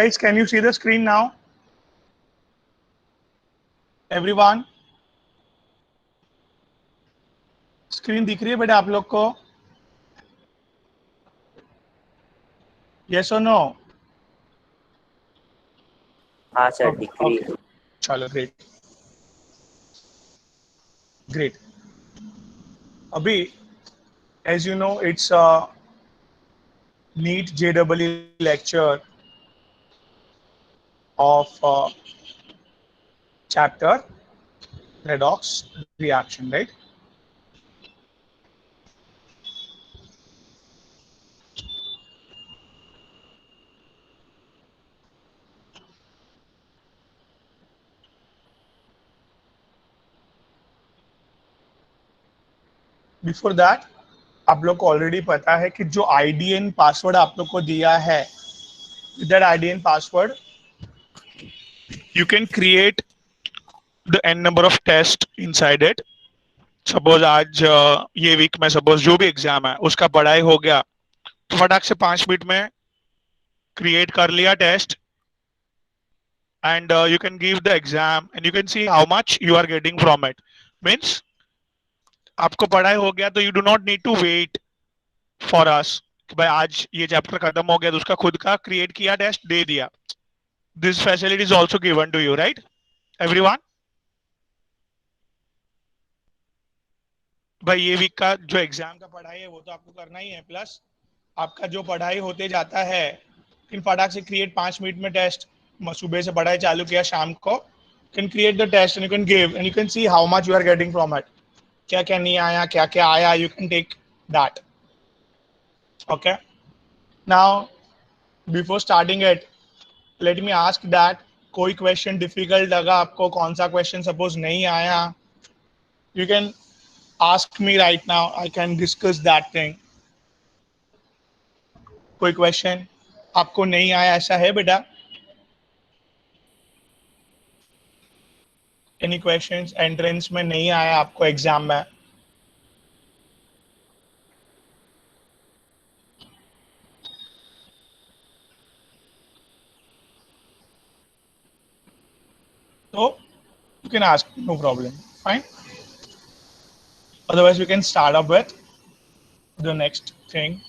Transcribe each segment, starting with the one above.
Guys, can you see the screen now? Everyone? Screen दिख रही है बेटा आप लोग को? Yes or no? हाँ सर, दिख रही है। Okay. चलो ग्रेट ग्रेट। अभी as you know it's a NEET JEE lecture of chapter redox reaction, right? Before that आप लोग को ऑलरेडी पता है कि जो आईडीएन पासवर्ड आप लोग को दिया है, that IDN password you can create the n number of test inside it. Suppose आज ये वीक में सपोज जो भी एग्जाम है उसका पढ़ाई हो गया तो फटाक से 5 मिनट में क्रिएट कर लिया test and you can give the exam and you can see how much you are getting from it. Means आपको पढ़ाई हो गया तो you do not need to wait for us कि भाई आज ये चैप्टर खत्म हो गया तो उसका खुद का क्रिएट किया टेस्ट दे दिया। This facility is also given to you, right? Everyone? भाई ये वीक का जो एग्जाम का पढ़ाई है वो तो आपको करना ही है, प्लस आपका जो पढ़ाई होते जाता है फिर फटाक से क्रिएट 5 मिनट में टेस्ट। सुबह से पढ़ाई चालू किया शाम को, can create the test and you can give and you can see how much you are getting from it. क्या क्या नहीं आया, क्या क्या आया, you can take that. Okay, now before starting it let me ask that कोई question difficult लगा आपको, कौन सा क्वेश्चन सपोज नहीं आया, you can ask me right now, I can discuss that thing. कोई क्वेश्चन आपको नहीं आया ऐसा है बेटा? एनी क्वेश्चंस एंट्रेंस में नहीं आया आपको एग्जाम में? तो you can ask, no problem, fine. Otherwise we can start up with the next thing.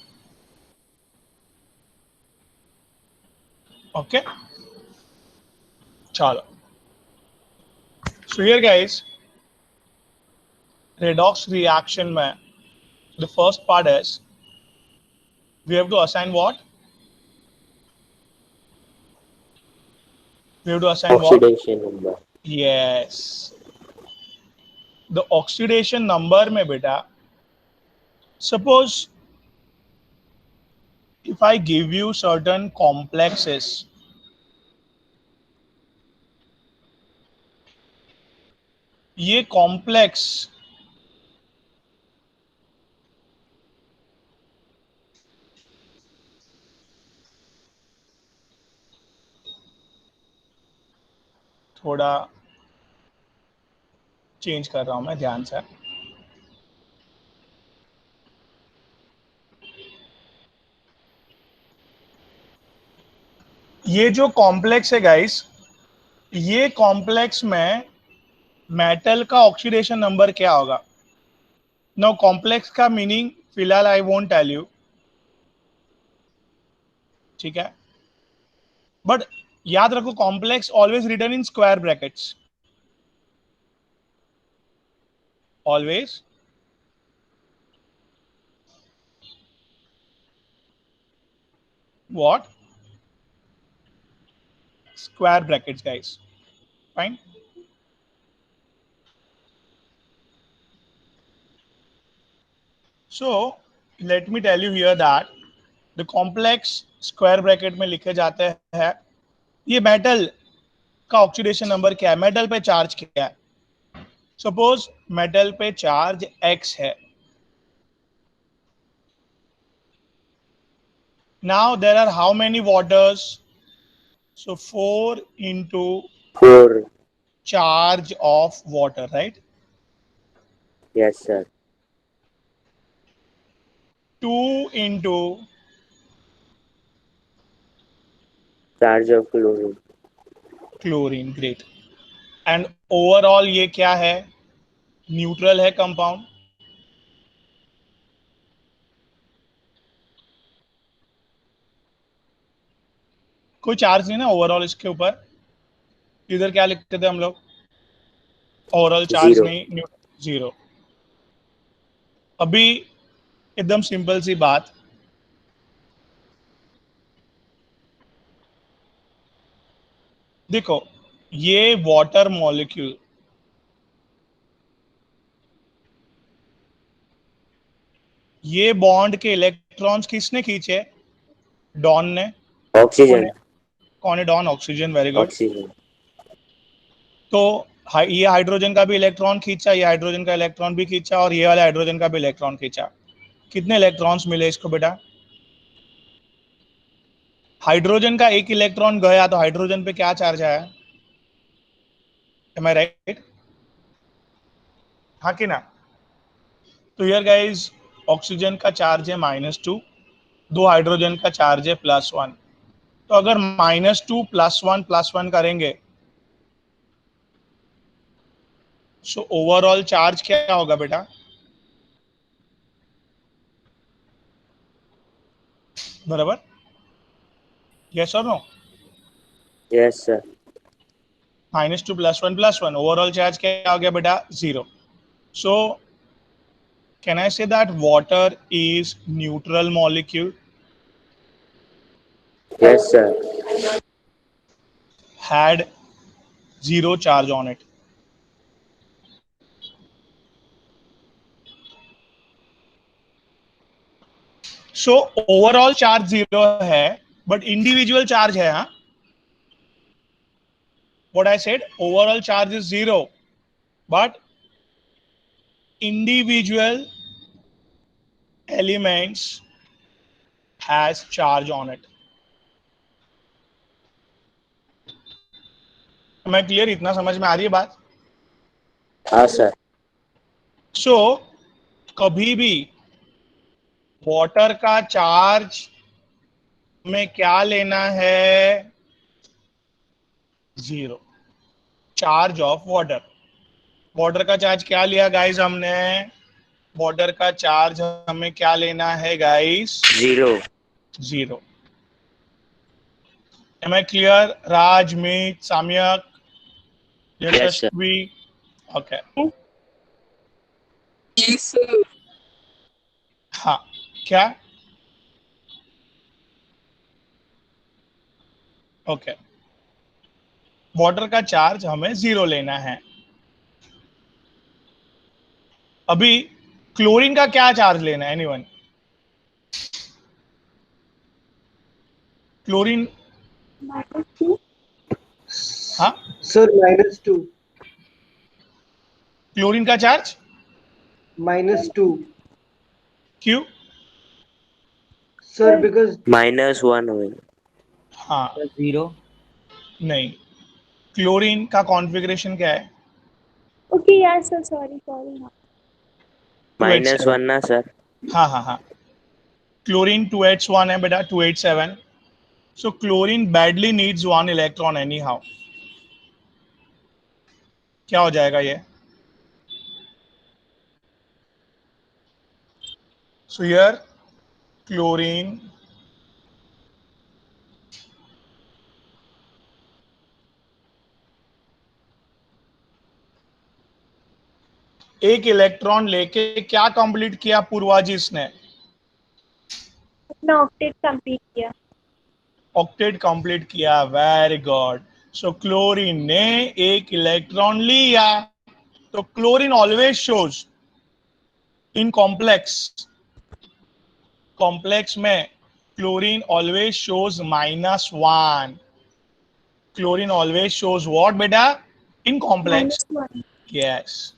Okay, chalo. So here guys, redox reaction mein the first part is we have to assign what? We have to assign what? Oxidation number. Yes, the oxidation number mein beta, suppose if I give you certain complexes, ये complex थोड़ा change कर रहा हूं मैं ध्यान से। ये जो कॉम्प्लेक्स है गाइस, ये कॉम्प्लेक्स में मेटल का ऑक्सीडेशन नंबर क्या होगा? नो कॉम्प्लेक्स का मीनिंग फिलहाल आई वोंट टेल यू, ठीक है? बट याद रखो complex always written in square brackets, always what? Square brackets guys, fine. So let me tell you here that the complex square bracket में लिखे जाते हैं। ये मेटल का ऑक्सीडेशन नंबर क्या है, मेटल पे चार्ज क्या है? सपोज मेटल पे चार्ज x है। Now there are how many waters? So 4 into 4। charge of water, right? Yes sir. 2 into charge of chlorine. Chlorine, great. And overall ये क्या है? न्यूट्रल है कंपाउंड। कोई चार्ज नहीं ना ओवरऑल इसके ऊपर। इधर क्या लिखते थे हम लोग? Overall charge zero. नहीं, न्यूट्रल, जीरो। अभी एकदम सिंपल सी बात, देखो ये वाटर मॉलिक्यूल, ये बॉन्ड के इलेक्ट्रॉन्स किसने खींचे? डॉन ने। कौन ऑक्सीजन। है? कौन है don? Oxygen, very good. Oxygen. तो ये हाइड्रोजन का भी इलेक्ट्रॉन खींचा, ये हाइड्रोजन का इलेक्ट्रॉन भी खींचा, और ये वाले हाइड्रोजन का भी इलेक्ट्रॉन खींचा। कितने इलेक्ट्रॉन्स मिले इसको बेटा? हाइड्रोजन का एक इलेक्ट्रॉन गया तो हाइड्रोजन पे क्या चार्ज आया? M I right? हाँ कि ना? तो यार गाइस, ऑक्सीजन का चार्ज है -2, दो हाइड्रोजन का चार्ज है +1। तो अगर -2 +1 करेंगे, सो ओवरऑल चार्ज क्या होगा बेटा? बराबर, यस और no? Yes sir. -2 +1 overall charge क्या हो गया बेटा? 0। So can I say that water is neutral molecule, yes sir. had zero charge on it? So overall charge 0 है, but individual charge है। हाँ, what I said, overall charge is 0, but individual elements has charge on it. मैं clear? इतना समझ में आ रही है बात? हाँ सर। सो कभी भी वाटर का चार्ज में क्या लेना है? 0, चार्ज ऑफ वाटर। वाटर का चार्ज क्या लिया गाइस हमने? वाटर का चार्ज हमें क्या लेना है guys? Zero. 0। Am I clear? Raj, Meet, Samyak, yes sir. Yashasvi? Okay. Yes, sir. हाँ, क्या? ओके, वाटर का चार्ज हमें 0 लेना है। अभी क्लोरीन का क्या चार्ज लेना है? एनीवन? क्लोरीन, -2. हाँ, Sir, -2. क्लोरीन का चार्ज -2. क्यों? Sir, because -1 होगा। हाँ, 0. नहीं, क्लोरीन का कॉन्फ़िगरेशन क्या है? Okay, yes, sir. Sorry. -1 ना सर। हाँ हाँ हाँ, क्लोरीन 2H1 है बेटा, 2H7। So chlorine badly needs 1 electron any how. क्या हो जाएगा ये? सो हियर क्लोरीन एक इलेक्ट्रॉन लेके क्या कंप्लीट किया पूर्वाजिस ने? अपना octet complete किया. ऑक्टेट कंप्लीट किया, वेरी गुड। सो क्लोरीन ने एक इलेक्ट्रॉन लिया। तो chlorine always shows in complex, complex में chlorine always shows -1। Chlorine always shows what बेटा? In complex, -1. Yes.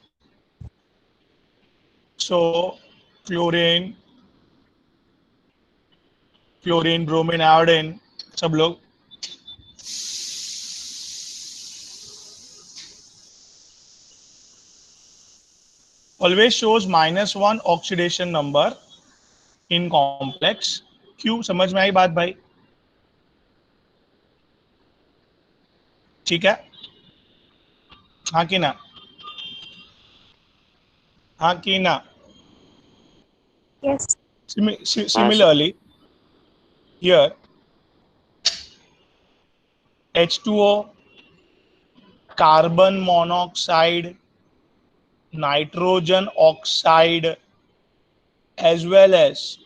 So chlorine, chlorine, bromine, iodine, सब लोग always shows -1 oxidation number in complex. क्यों? समझ में आई बात भाई? ठीक है, हाँ कि ना, हाँ कि ना. Yes. Similarly, here H2O, carbon monoxide, nitrogen oxide, as well as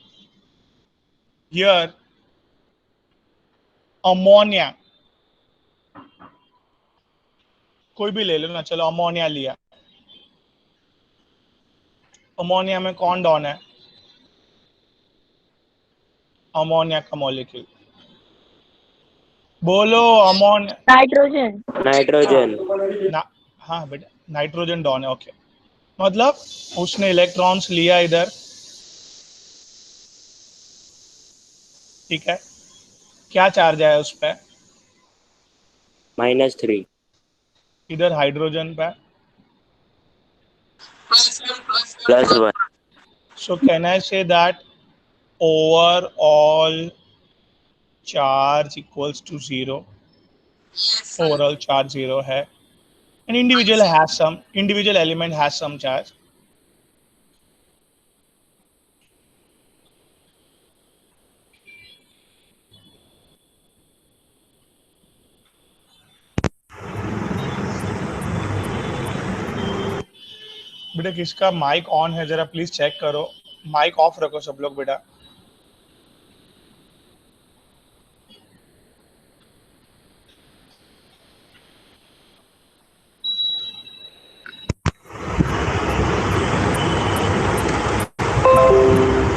here ammonia. कोई भी ले लो ना, चलो अमोनिया लिया. अमोनिया में कौन डॉन है? अमोनिया का मॉलिक्यूल बोलो. अमोनिया. Nitrogen. नाइट्रोजन. हाँ बेटा, नाइट्रोजन डॉन है. ओके, मतलब उसने इलेक्ट्रॉन्स लिया इधर, ठीक है. क्या चार्ज है उस पे? -3. इधर हाइड्रोजन पे. +1. So can I say that overall charge equals to 0? Overall charge 0 है. An individual element has some charge. बेटा किसका माइक ऑन है जरा प्लीज चेक करो. माइक ऑफ रखो सब लोग बेटा.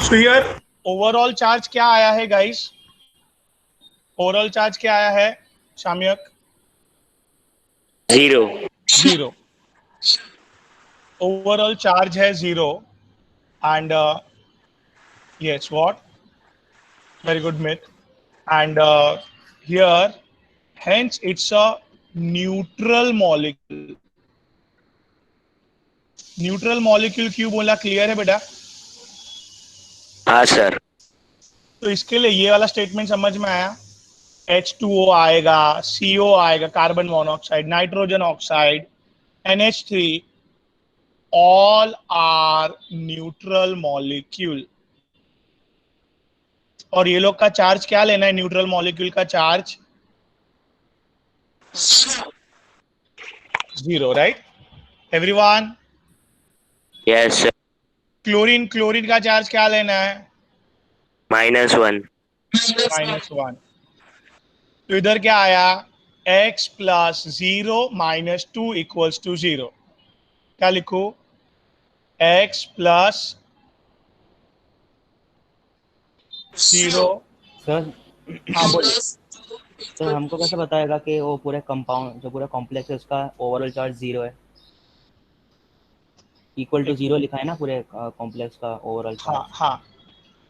So here overall charge क्या आया है गाइस? ओवरऑल चार्ज क्या आया है शाम्यक? 0. ओवरऑल चार्ज है 0 and yes, what? Very good, myth. And here hence it's a neutral molecule. Neutral molecule क्यों बोला? क्लियर है बेटा? हाँ सर. तो इसके लिए ये वाला स्टेटमेंट समझ में आया. H2O आएगा, CO आएगा, carbon monoxide, nitrogen oxide, NH3, all are neutral molecule. और ये लोग का चार्ज क्या लेना है? न्यूट्रल मॉलिक्यूल का charge 0, right everyone? Yes sir. Chlorine का चार्ज क्या लेना है? -1. -1. तो इधर क्या आया? x + 0 - 2 = 0. क्या लिखो? x + 0. सर हाँ बोलो. सर हमको कैसे बताएगा कि वो पूरे कंपाउंड जो पूरा कॉम्प्लेक्स है उसका ओवरऑल चार्ज 0 है? इक्वल टू 0 लिखा है ना पूरे कॉम्प्लेक्स का ओवरऑल हाँ चार्ज. हाँ,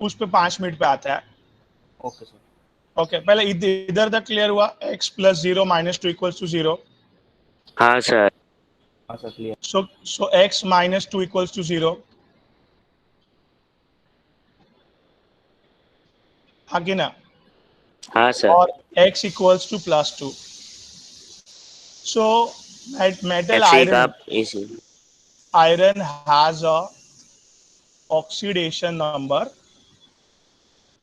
उस पे 5 मिनट पे आता है. Okay sir. ओके, पहले इधर तक क्लियर हुआ? x + 0 - 2 = 0. हाँ सर. हाँ सर क्लियर. So x - 2 = 0. हाँ कि ना? हाँ सर. और x = +2. So metal Fe का iron has a oxidation number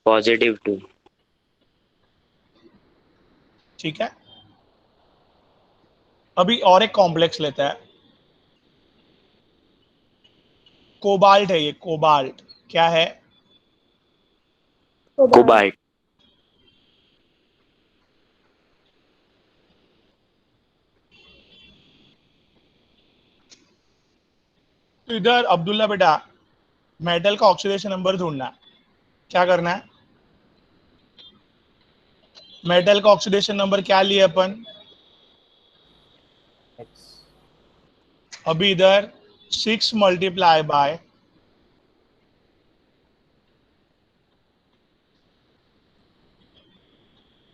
+2. ठीक है. अभी और एक कॉम्प्लेक्स लेता है. कोबाल्ट है ये. कोबाल्ट क्या है? कोबाल्ट. तो इधर अब्दुल्ला बेटा मेटल का ऑक्सीडेशन नंबर ढूंढना है. क्या करना है? मेटल का ऑक्सीडेशन नंबर क्या लिए अपन? अभी इधर 6 ×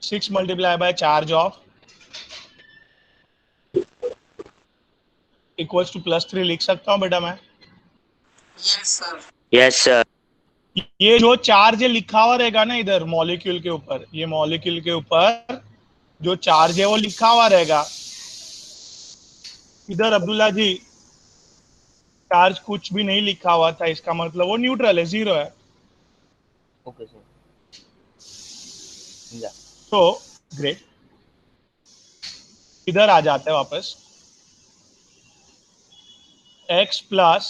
6 × चार्ज ऑफ इक्वल्स टू +3 लिख सकता हूं बेटा मैं? Yes sir. ये जो चार्ज लिखा हुआ रहेगा ना इधर मॉलिक्यूल के ऊपर, ये मॉलिक्यूल के ऊपर जो चार्ज है वो लिखा हुआ रहेगा। इधर अब्दुल्ला जी चार्ज कुछ भी नहीं लिखा हुआ था, इसका मतलब वो न्यूट्रल है, जीरो है। ओके सर, समझा। तो ग्रेट, इधर आ जाते हैं वापस। x plus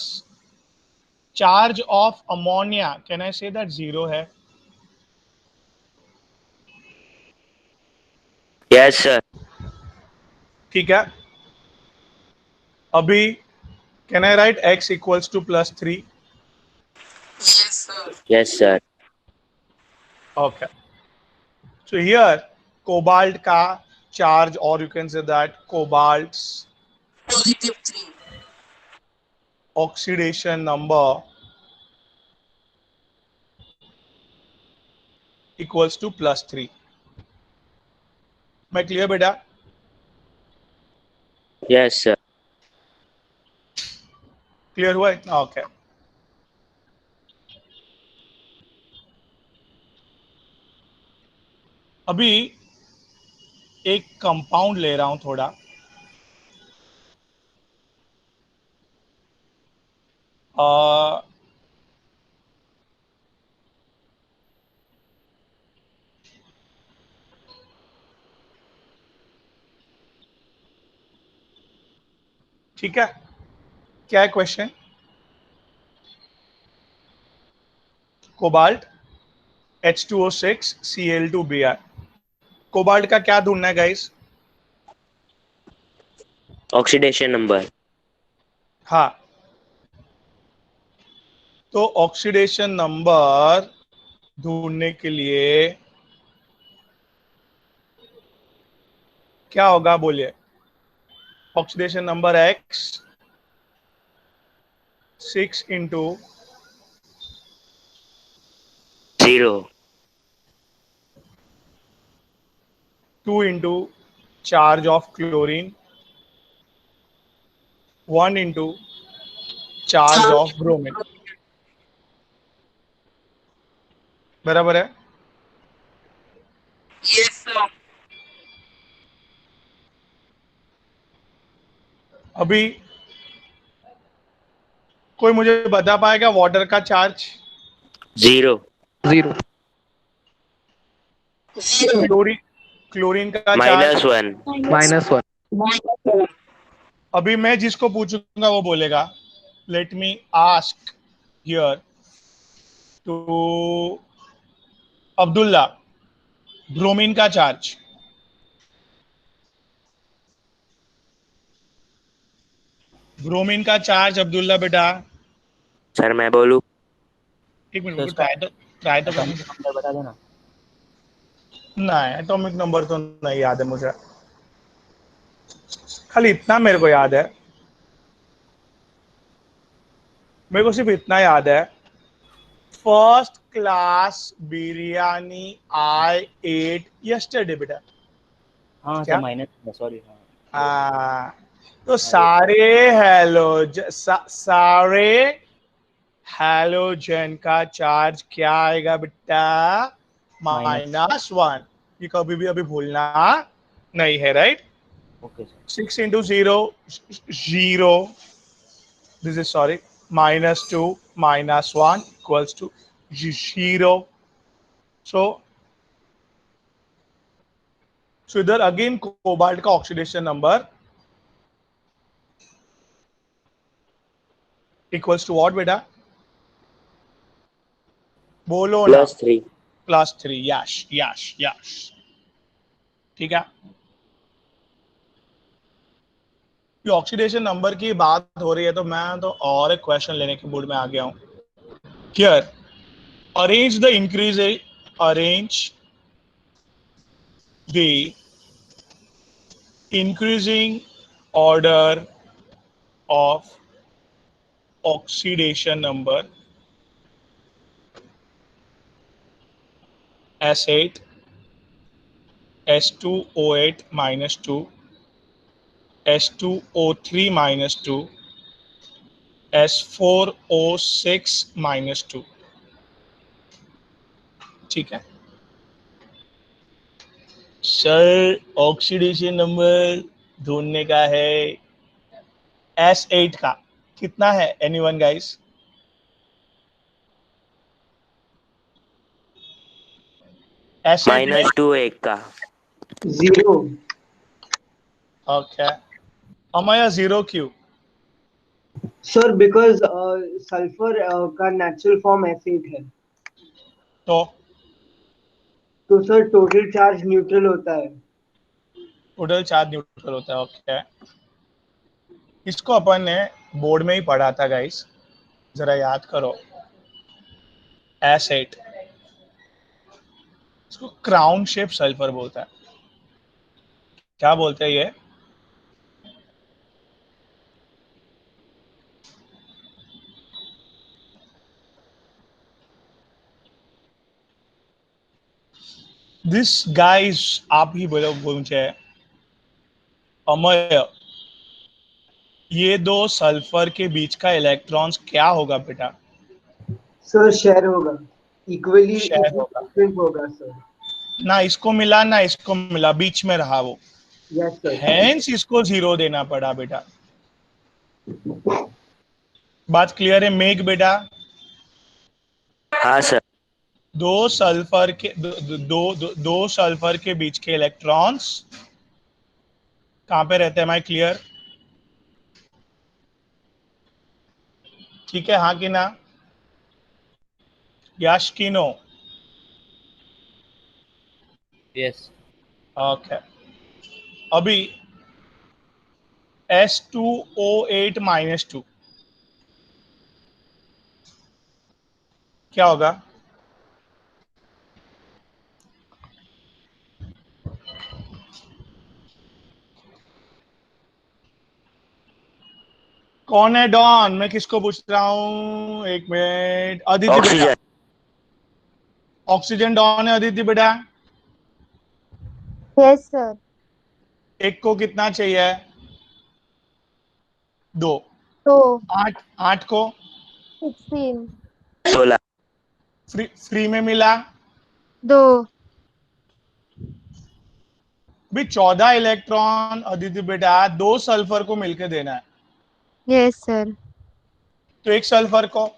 charge of ammonia, can I say that zero है? Yes, sir. ठीक है, अभी can I write x equals to +3? Yes, sir. Okay, so here cobalt का चार्ज, और you can say that cobalt's oxidation number equals to +3। मैं clear बेटा? Yes, sir. Clear हुआ इतना? ओके, अभी एक कंपाउंड ले रहा हूं थोड़ा। ठीक है, क्या है question? Cobalt H2O6 Cl2Br। Cobalt का क्या ढूंढना है गाइस? Oxidation number. हाँ, तो ऑक्सीडेशन नंबर ढूंढने के लिए क्या होगा बोलिए? Oxidation number x 6 into 0. 2 into charge of chlorine, 1 into charge of bromine, बराबर है? अभी कोई मुझे बता पाएगा वाटर का चार्ज? 0. क्लोरीन, क्लोरीन का चार्ज? -1. -1. अभी मैं जिसको पूछूंगा वो बोलेगा। Let me ask here to Abdullah, bromine का चार्ज? ब्रोमीन का चार्ज अब्दुल्ला बेटा? सर मैं बोलूं? एक मिनट तो रुको, इसका ट्राई तो करना। एटॉमिक नंबर बता देना। नहीं, एटॉमिक नंबर तो नहीं याद है मुझे, खाली इतना मेरे को याद है, मेरे को सिर्फ इतना याद है, फर्स्ट क्लास बिरयानी आई एट यस्टरडे बेटा। हाँ सर, क्या? Minus, sorry. हाँ, तो सारे सारे हैलोजन का चार्ज क्या आएगा बेटा? -1। ये कभी भी अभी भूलना नहीं है, right? Okay sir. 6 into 0 0, this is sorry, -2 -1 equals to 0। So इधर अगेन कोबाल्ट का oxidation number equals to what बेटा? बोलो ना। +3. +3, यश यश यश। ठीक है, ये ऑक्सीडेशन नंबर की बात हो रही है तो मैं तो और एक क्वेश्चन लेने के मूड में आ गया हूं। Here arrange the increase, arrange the increasing order of oxidation number S8 S2O8 -2 S2O3 -2 S4O6 -2। ठीक है, सर ऑक्सीडेशन नंबर ढूंढने का है S8 का, कितना है एनीवन गाइस? S8 में -2 एक का 0. ओके, अमाया 0 क्यों? Sir, because sulfur का natural form S8 है. तो सर टोटल चार्ज न्यूट्रल होता है. टोटल चार्ज न्यूट्रल होता है। ओके, इसको अपन ने बोर्ड में ही पढ़ा था गाइस, जरा याद करो। S8, इसको क्राउन शेप सल्फर बोलता है। क्या बोलते हैं ये? दिस गाइस, आप ही बोलो मुझे, अमय, ये दो सल्फर के बीच का इलेक्ट्रॉन्स क्या होगा बेटा? सर शेयर होगा. इक्वली शेयर होगा होगा सर. ना, इसको मिला ना इसको मिला, बीच में रहा वो, यस सर. हेंस इसको 0 देना पड़ा बेटा। बात क्लियर है मेघ बेटा? हाँ सर। दो सल्फर के दो सल्फर के बीच के इलेक्ट्रॉन्स कहां पे रहते हैं? मैं क्लियर? ठीक है, हाँ कि ना? यश की नो? यस. ओके, अभी S2O8-2 क्या होगा? कौन है डॉन? मैं किसको पूछ रहा हूँ, एक मिनट। अदिति बेटा, ऑक्सीजन। ऑक्सीजन डॉन है अदिति बेटा? Yes sir. एक को कितना चाहिए? 2। तो 8, 8 को 16 16। फ्री में मिला। 2 भी 14 इलेक्ट्रॉन अदिति बेटा 2 सल्फर को मिलकर देना है, यस सर। तो एक सल्फर को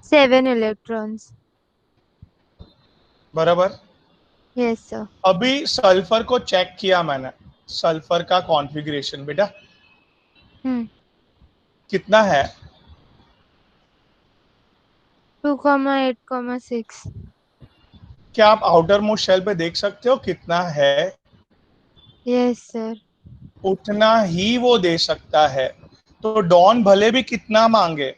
7 इलेक्ट्रॉन्स। बराबर। Yes sir. अभी सल्फर को चेक किया मैंने, सल्फर का कॉन्फ़िगरेशन बेटा कितना है? 2,8,6। क्या आप आउटर मोस्ट शेल पे देख सकते हो कितना है? Yes sir. उतना ही वो दे सकता है, तो डॉन भले भी कितना मांगे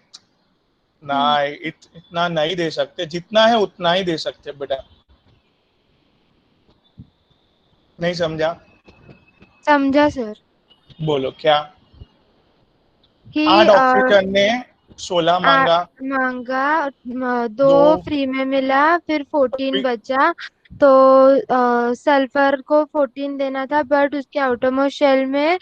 ना, इतना नहीं दे सकते, जितना है उतना ही दे सकते बेटा। नहीं समझा? समझा सर। बोलो क्या? कि 8 ऑक्सीजन ने 16 मांगा, मांगा, 2 दो फ्री में मिला, फिर 14 भी- बचा। तो सल्फर को 14 देना था, बट उसके आउटरमोस्ट शेल में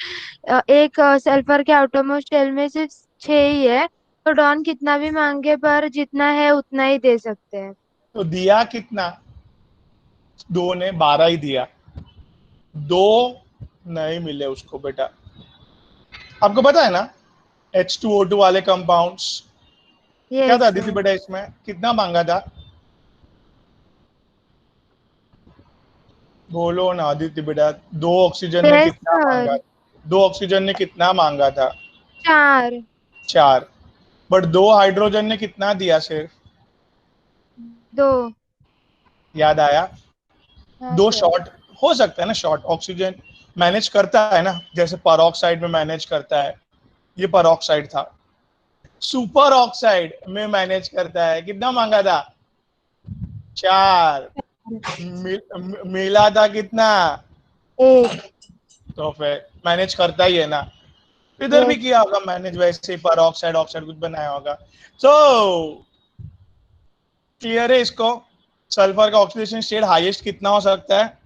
एक सल्फर के आउटरमोस्ट शेल में सिर्फ 6 ही है। तो डॉन कितना भी मांगे पर जितना है उतना ही दे सकते हैं। तो दिया कितना? 2 ने 12 ही दिया, 2 नहीं मिले उसको बेटा। आपको पता है ना H2O2 वाले कंपाउंड्स क्या यस था दीदी सर। बेटा, इसमें कितना मांगा था? बोलो ना आदित्य बेटा, 2 ऑक्सीजन ने यस कितना मांगा? सर। 2 ऑक्सीजन ने कितना मांगा था? 4। 4। बट 2 हाइड्रोजन ने कितना दिया सिर्फ? 2। याद आया? हाँ 2 सर। शॉर्ट हो सकता है ना, शॉर्ट ऑक्सीजन मैनेज करता है ना, जैसे परऑक्साइड में मैनेज करता है, ये परऑक्साइड था। सुपर ऑक्साइड में मैनेज करता है, कितना मांगा था? 4। मिला था कितना? 1। तो फिर मैनेज करता ही है ना, इधर भी यस। किया होगा मैनेज, वैसे पर ऑक्साइड ऑक्साइड कुछ बनाया होगा। सो क्लियर है इसको? सल्फर का ऑक्सीडेशन स्टेट हाईएस्ट कितना हो सकता है?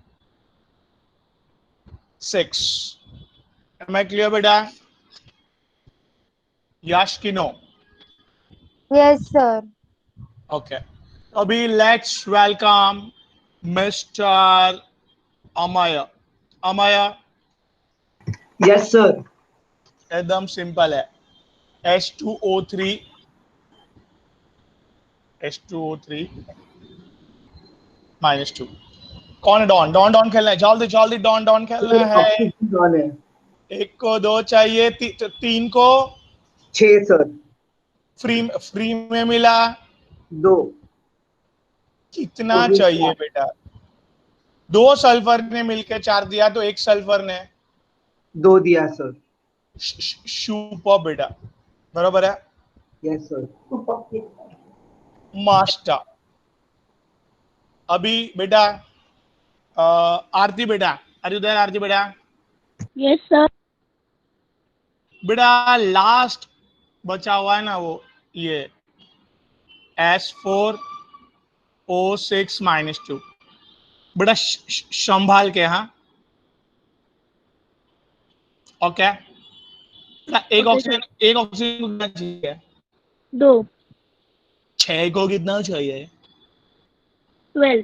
6। एम आई क्लियर बेटा? यश की नो? Yes sir. ओके, अभी let's welcome mister Amaya Amaya yes sir. एकदम सिंपल है। H2O3 -2। कौन है डॉन? डॉन डॉन खेलना है, जल्दी जल्दी डॉन डॉन खेलना है। ऑक्सीजन डॉन है। 1 को 2 चाहिए, 3 को 6 सर। फ्री में मिला। 2 कितना चाहिए बेटा? 2 सल्फर ने मिलकर 4 दिया, तो 1 सल्फर ने 2 दिया सर। सुपर बेटा, बराबर है। Yes sir. मास्टर। अभी बेटा आरती बेटा, अरे उधर आरती बेटा। Yes sir. बेटा लास्ट बचा हुआ है ना वो, ये S4O6 -2। बेटा संभाल के, हाँ ओके। एक ऑक्सीजन को कितना चाहिए? 2 6 को कितना चाहिए? 12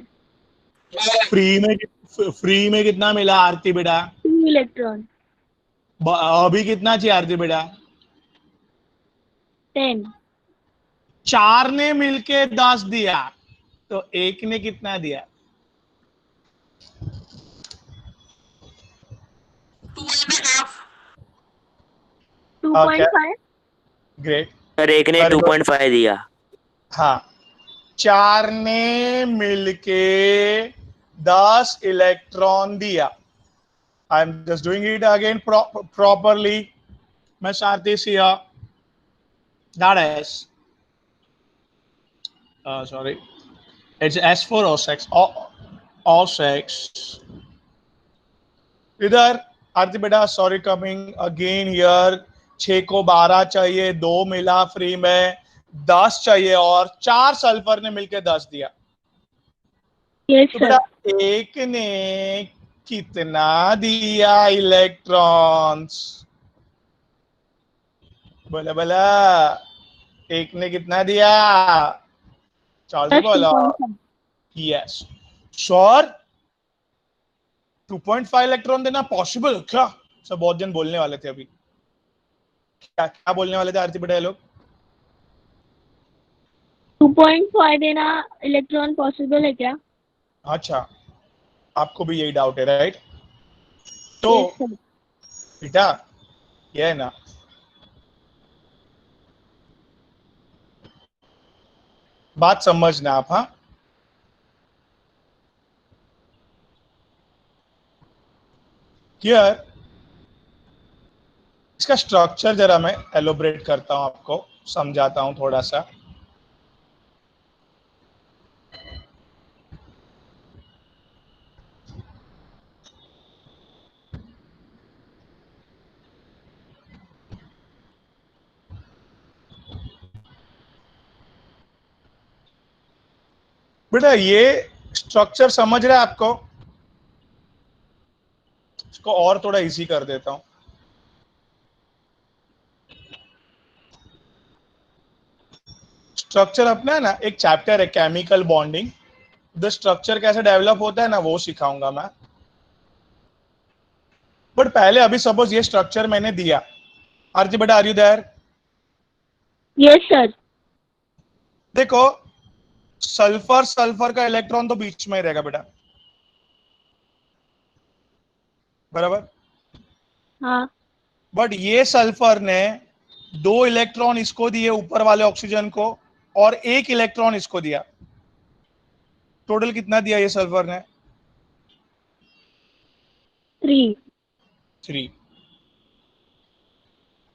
फ्री में कितना मिला आरती बेटा? 2 इलेक्ट्रॉन अभी कितना चाहिए आरती बेटा? 10 4 ने मिलके 10 दिया, तो 1 ने कितना दिया? 2.5 ग्रेट सर एक ने 2.5 दिया। हाँ, 4 ने मिलके 10 इलेक्ट्रॉन दिया। I am just doing it again properly. मैं सारथी Siya, that is sorry, it's S4O6 O6। इधर आरती बेटा, सॉरी कमिंग अगेन हियर। 6 को 12 चाहिए, 2 मिला फ्री में, 10 चाहिए और 4 सल्फर ने मिलकर 10 दिया। यस तो सर। बेटा 1 ने कितना दिया इलेक्ट्रॉन्स? बोला बोला, 1 ने कितना दिया? जल्दी बोलो। 2.5 यस श्योर। 2.5 इलेक्ट्रॉन देना पॉसिबल क्या? सब बहुत जन बोलने वाले थे अभी। क्या क्या बोलने वाले थे आरती बेटा ये लोग? 2.5 देना इलेक्ट्रॉन पॉसिबल है क्या? अच्छा, आपको भी यही डाउट है, राइट? तो यस सर। बेटा ये है ना, बात समझना आप, हाँ। हियर इसका स्ट्रक्चर जरा मैं एलोबरेट करता हूं, आपको समझाता हूं थोड़ा सा। बेटा ये स्ट्रक्चर समझ रहे हैं आपको? इसको और थोड़ा इजी कर देता हूं। स्ट्रक्चर अपना है ना, एक चैप्टर है केमिकल बॉन्डिंग। द स्ट्रक्चर कैसे डेवलप होता है ना, वो सिखाऊंगा मैं। बट पहले अभी सपोज ये स्ट्रक्चर मैंने दिया। आरती बेटा are you there? Yes sir. देखो सल्फर सल्फर का इलेक्ट्रॉन तो बीच में ही रहेगा बेटा, बराबर। हाँ। बट ये सल्फर ने 2 इलेक्ट्रॉन इसको दिए ऊपर वाले ऑक्सीजन को, और 1 इलेक्ट्रॉन इसको दिया। टोटल कितना दिया ये सल्फर ने? 3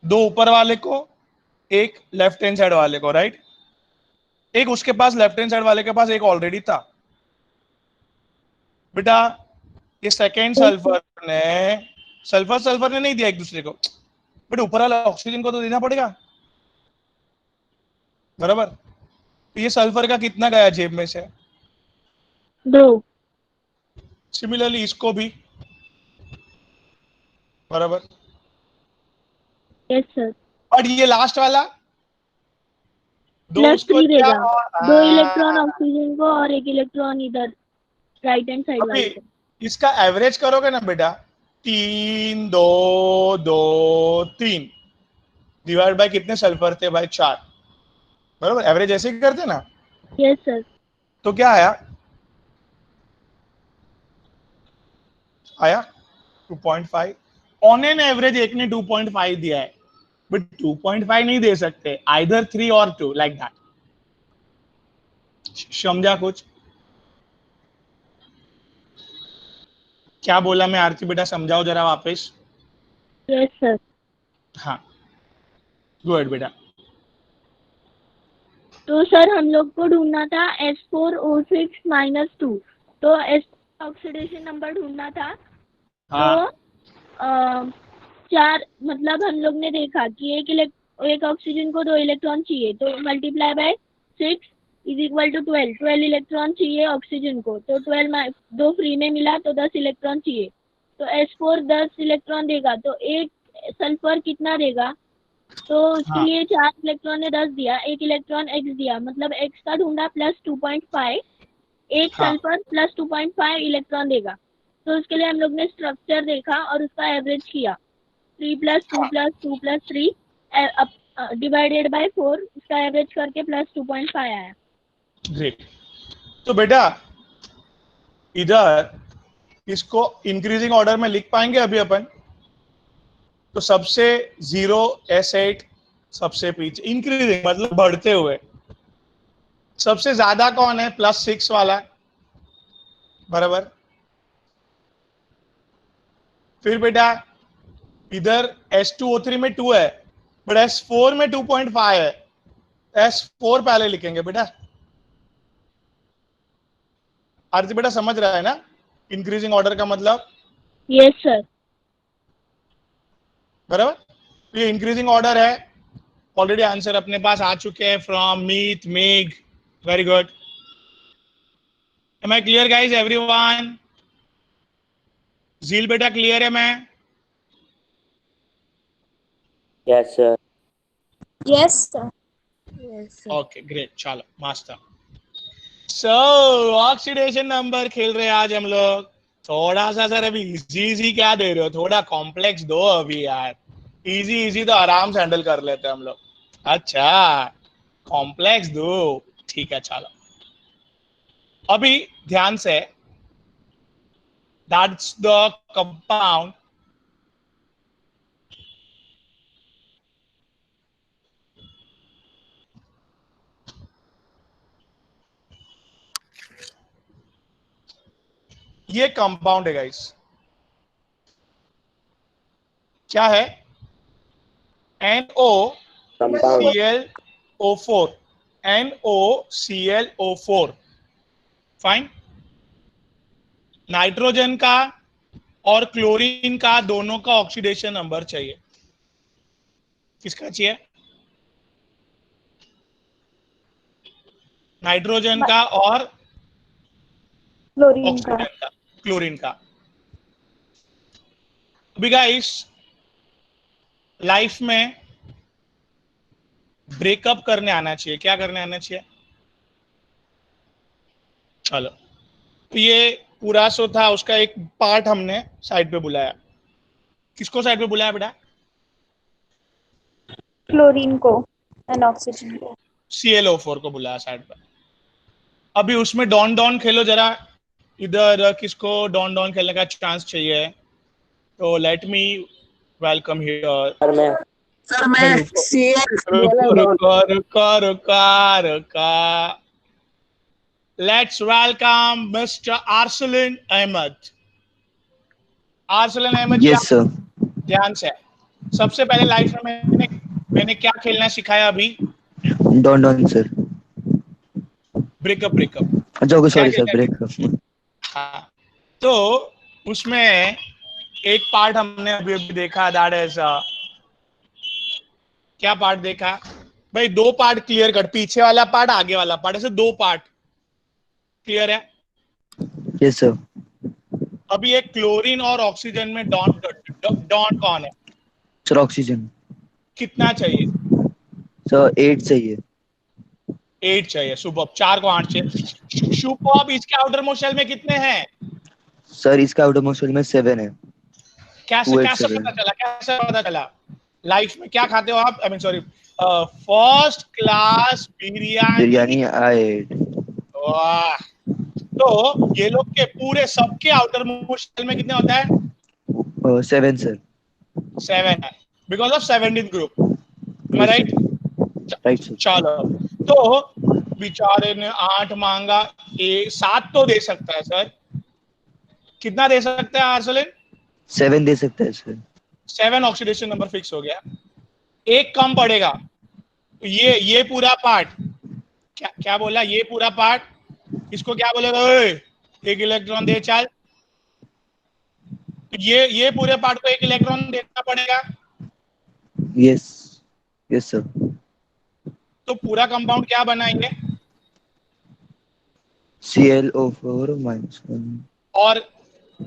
2 ऊपर वाले को, 1 लेफ्ट हैंड साइड वाले को, राइट? एक उसके पास, लेफ्ट हैंड साइड वाले के पास एक ऑलरेडी था। बेटा ये सेकेंड सल्फर ने, सल्फर सल्फर ने नहीं दिया एक दूसरे को, बट ऊपर वाला ऑक्सीजन को तो देना पड़ेगा, बराबर। तो ये सल्फर का कितना गया जेब में से? 2 सिमिलरली इसको भी, बराबर। Yes sir. और ये लास्ट वाला 2 प्लस उसको 3 दिया देगा। और 2 इलेक्ट्रॉन ऑक्सीजन को और 1 इलेक्ट्रॉन इधर राइट हैंड साइड वाले को। इसका एवरेज करोगे ना बेटा, 3 2 2 3 डिवाइड बाय कितने सल्फर थे भाई, 4, बराबर, एवरेज ऐसे ही करते ना। Yes, sir. तो क्या आया, 2.5 ऑन एन एवरेज। एक ने 2.5 दिया है, बट 2.5 नहीं दे सकते, आइदर 3 और 2, लाइक दैट। समझा कुछ? क्या बोला मैं आरती बेटा, समझाओ जरा वापस। Yes, sir. हाँ, गुड बेटा। तो सर हम लोग को ढूंढना था S4O6-2, तो S ऑक्सीडेशन नंबर ढूंढना था। हाँ, तो 4 मतलब हम लोग ने देखा कि एक ऑक्सीजन को 2 इलेक्ट्रॉन चाहिए, तो multiply by 6 is equal to 12 electron चाहिए ऑक्सीजन को, तो 12 2 फ्री में मिला तो 10 इलेक्ट्रॉन चाहिए। तो S4 10 इलेक्ट्रॉन देगा, तो एक सल्फर कितना देगा? तो उसके हाँ, लिए 4 इलेक्ट्रॉन ने 10 दिया, एक इलेक्ट्रॉन X दिया, मतलब X का ढूंढा प्लस 2.5, एक हाँ, सल्फर प्लस 2.5 इलेक्ट्रॉन देगा। तो उसके लिए हम लोग ने स्ट्रक्चर देखा और उसका एवरेज किया, 3 + 2 + 2 + 3 डिवाइडेड बाय 4, उसका एवरेज करके प्लस 2.5 आया। ग्रेट। तो बेटा इधर इसको इंक्रीजिंग ऑर्डर में लिख पाएंगे अभी अपन? तो सबसे 0 S8, सबसे पीछे इंक्रीजिंग मतलब बढ़ते हुए। सबसे ज्यादा कौन है? +6 वाला, बराबर। फिर बेटा इधर S2O3 में 2 है, बट S4 में 2.5 है, S4 पहले लिखेंगे बेटा। आरती बेटा समझ रहा है ना इंक्रीजिंग ऑर्डर का मतलब? Yes sir. बराबर। तो ये इंक्रीजिंग ऑर्डर है। ऑलरेडी आंसर अपने पास आ चुके हैं from Meet, Megh, very good. Am I clear guys everyone? Jheel बेटा क्लियर है? मैं Yes, sir. Yes, sir. Yes, sir. Okay great, चलो मास्टर। सो ऑक्सीडेशन नंबर खेल रहे हैं आज हम लोग। थोड़ा सा सर अभी इजी क्या दे रहे हो, थोड़ा कॉम्प्लेक्स दो अभी यार। इजी तो आराम से हैंडल कर लेते हैं हम लोग। अच्छा कॉम्प्लेक्स दो, ठीक है चलो। अभी ध्यान से, दैट्स द कंपाउंड ये कंपाउंड है गाइस, क्या है? NOClO4, NOClO4, fine. नाइट्रोजन का और क्लोरीन का दोनों का ऑक्सीडेशन नंबर चाहिए। किसका चाहिए? नाइट्रोजन का और क्लोरीन का। ऑक्सीजन का, क्लोरीन का। अभी गाइस लाइफ में ब्रेकअप करने आना चाहिए। क्या करने आना चाहिए? चलो, तो ये पूरा सो था, उसका एक पार्ट हमने साइड पे बुलाया। किसको साइड पे बुलाया बेटा? क्लोरीन को एंड ऑक्सीजन को। ClO4 को बुलाया साइड पे। अभी उसमें डॉन डॉन खेलो जरा। इधर किसको डॉन डॉन खेलने का चांस चाहिए? तो let me welcome here. Sir मैं रुका। Let's welcome mister Arsalan Ahmed. Arsalan Ahmed ji, yes sir. ध्यान से। सबसे पहले लाइफ में मैंने क्या खेलना सिखाया अभी? Don don sir. ब्रेकअप। अच्छा ओके, सॉरी सर, ब्रेकअप। हाँ, तो उसमें एक पार्ट हमने अभी देखा, दैट इज क्या पार्ट देखा भाई? 2 पार्ट क्लियर कट, पीछे वाला पार्ट, आगे वाला पार्ट, ऐसे 2 पार्ट क्लियर है। Yes sir. अभी एक क्लोरीन और ऑक्सीजन में डॉन कौन है? Sir oxygen. कितना चाहिए? सर 8 चाहिए। 8 चाहिए। सुबह 4 को 8 चाहिए। सुबह इसके आउटर मोस्ट शेल में कितने हैं? सर इसका आउटरमोस्ट शेल में 7 है। कैसे 287 कैसे पता चला लाइफ में क्या खाते हो आप? I mean sorry, first class biryani. Biryani I8। वाह। तो ये लोग के पूरे सबके आउटर मोस्ट शेल में कितने होता है? 7 सर। 7 है because of 17th group. Yes, right? Right sir. चलो, तो बेचारे ने 8 मांगा, 7 तो दे सकता है सर। कितना दे सकता है आर्सलन? 7 दे सकता है सर। 7 ऑक्सीडेशन नंबर फिक्स हो गया। एक कम पड़ेगा। ये पूरा पार्ट क्या बोला? ये पूरा पार्ट इसको क्या बोलेगा? ओए, एक इलेक्ट्रॉन दे चल। ये पूरे पार्ट को एक इलेक्ट्रॉन देना पड़ेगा। Yes sir. तो पूरा कंपाउंड क्या बनाएंगे? ClO4 -1।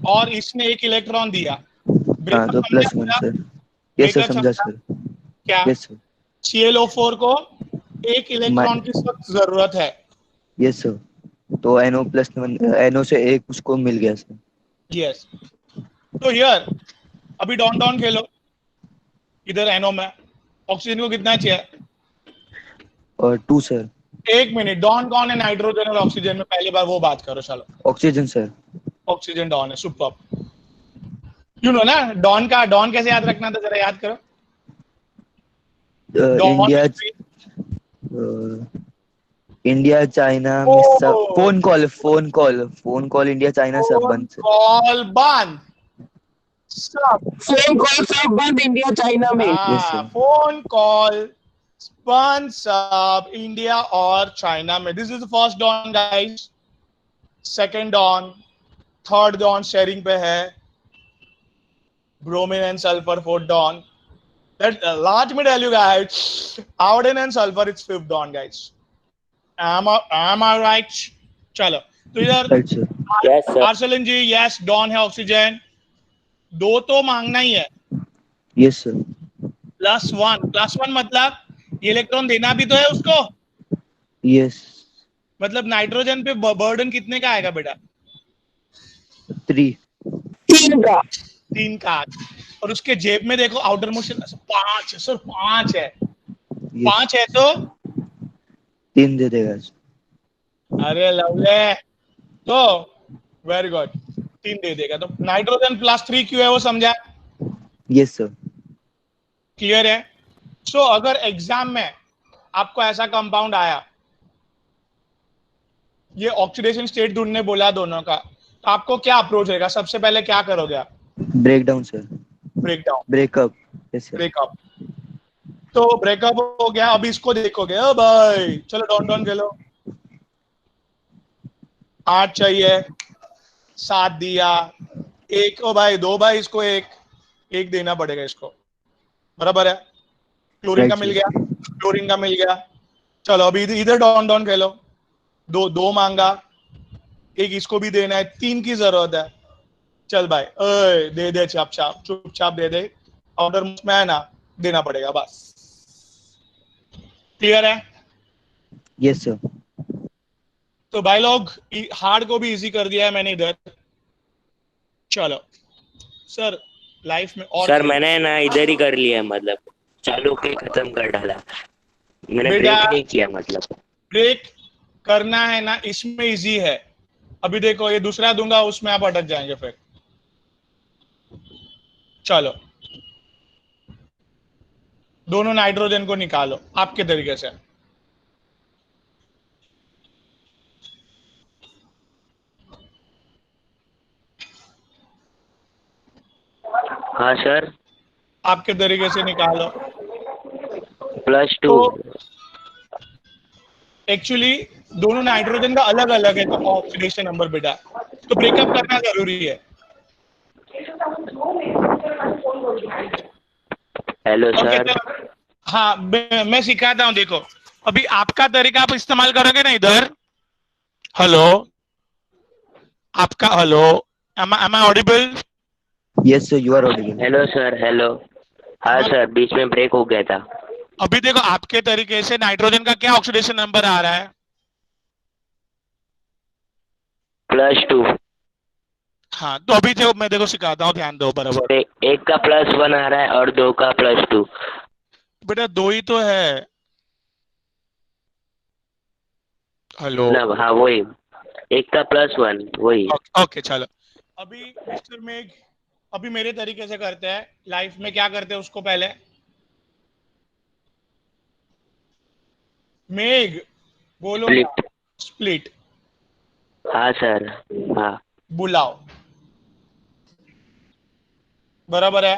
और इसने एक इलेक्ट्रॉन दिया। हाँ तो +1 सर। यस सर, समझा सर। क्या? Yes sir. ClO4 को एक इलेक्ट्रॉन की सख्त जरूरत है। Yes sir. तो NO से एक उसको मिल गया सर। यस। तो हियर अभी डॉन खेलो इधर NO में। ऑक्सीजन को कितना चाहिए? और 2 सर। एक मिनट, डॉन कौन है नाइट्रोजन और ऑक्सीजन में? पहली बार वो बात करो। चलो, ऑक्सीजन सर। ऑक्सीजन डॉन है। सुपर। यू नो ना डॉन कैसे याद रखना था, जरा याद करो। India India China phone call India China सब बंद सर। कॉल बंद सब। फोन कॉल सब बंद इंडिया चाइना में। Yes, sir. फोन कॉल बंद सब इंडिया और चाइना में। This is the first don guys. Second don, third don sharing पे है। Bromine and sulphur fourth don. Let me tell you guys, iodine and sulfur it's fifth dawn, guys. Am I right? चलो, तो इधर right sir. Yes, sir. आर्सेलन जी yes don है oxygen. 2 तो मांगना ही है। Yes sir. +1 मतलब ये इलेक्ट्रॉन देना भी तो है उसको। यस। मतलब नाइट्रोजन पे बर्डन कितने का आएगा बेटा? 3। 3 का। और उसके जेब में देखो आउटर मोस्ट 5 है सर। 5 है। 5 है तो 3 दे देगा सर। अरे लवले, तो वेरी गुड, 3 दे देगा। तो नाइट्रोजन +3 क्यों है वो समझा? Yes sir. क्लियर है? सो अगर एग्जाम में आपको ऐसा कंपाउंड आया, ये ऑक्सीडेशन स्टेट ढूंढने बोला दोनों का, तो आपको क्या अप्रोच रहेगा? सबसे पहले क्या करोगे आप? Breakdown sir. Breakup. Yes sir. Breakup. तो ब्रेकअप हो गया। अभी इसको देखोगे। ओ भाई चलो डॉन खेलो। 8 चाहिए, 7 दिया। 1 ओ भाई 2 भाई इसको एक देना पड़ेगा इसको। बराबर है? क्लोरीन का मिल गया। चलो अभी इधर डॉन खेलो। 2 मांगा, 1 इसको भी देना है। 3 की जरूरत है। चल भाई दे चुपचाप दे दे। आउटर मोस्ट में है ना, देना पड़ेगा बस। क्लियर है? Yes sir. तो भाई लोग हार्ड को भी इजी कर दिया है मैंने इधर। चलो सर लाइफ में और सर मैंने ना इधर ही कर लिया, मतलब चालू के खत्म कर डाला मैंने। ब्रेक नहीं किया, मतलब ब्रेक करना है ना, इसमें इजी है। अभी देखो ये दूसरा दूंगा, उसमें आप अटक जाएंगे फिर। चलो दोनों नाइट्रोजन को निकालो आपके तरीके से। हाँ सर। आपके तरीके से निकालो। +2। एक्चुअली दोनों नाइट्रोजन का अलग अलग है तो ऑक्सीडेशन नंबर बेटा, तो ब्रेकअप करना जरूरी है। Hello sir. हाँ मैं सिखाता हूँ। देखो अभी आपका तरीका आप इस्तेमाल करोगे ना इधर। हेलो आपका, hello am I audible? Yes sir, you are audible. Hello sir. Hello. हाँ सर, बीच में ब्रेक हो गया था। अभी देखो आपके तरीके से नाइट्रोजन का क्या ऑक्सीडेशन नंबर आ रहा है? +2। हाँ तो अभी जो मैं देखो सिखाता हूँ, ध्यान दो बराबर। एक का +1 आ रहा है और 2 का +2। बेटा 2 ही तो है। हेलो। मतलब हाँ वही, एक का +1 वही। ओके चलो। अभी मिस्टर मेघ, अभी मेरे तरीके से करते हैं लाइफ में, क्या करते हैं उसको पहले। मेघ बोलो ना, स्प्लिट। स्प्लिट। हाँ सर। हाँ बुलाओ, बराबर है,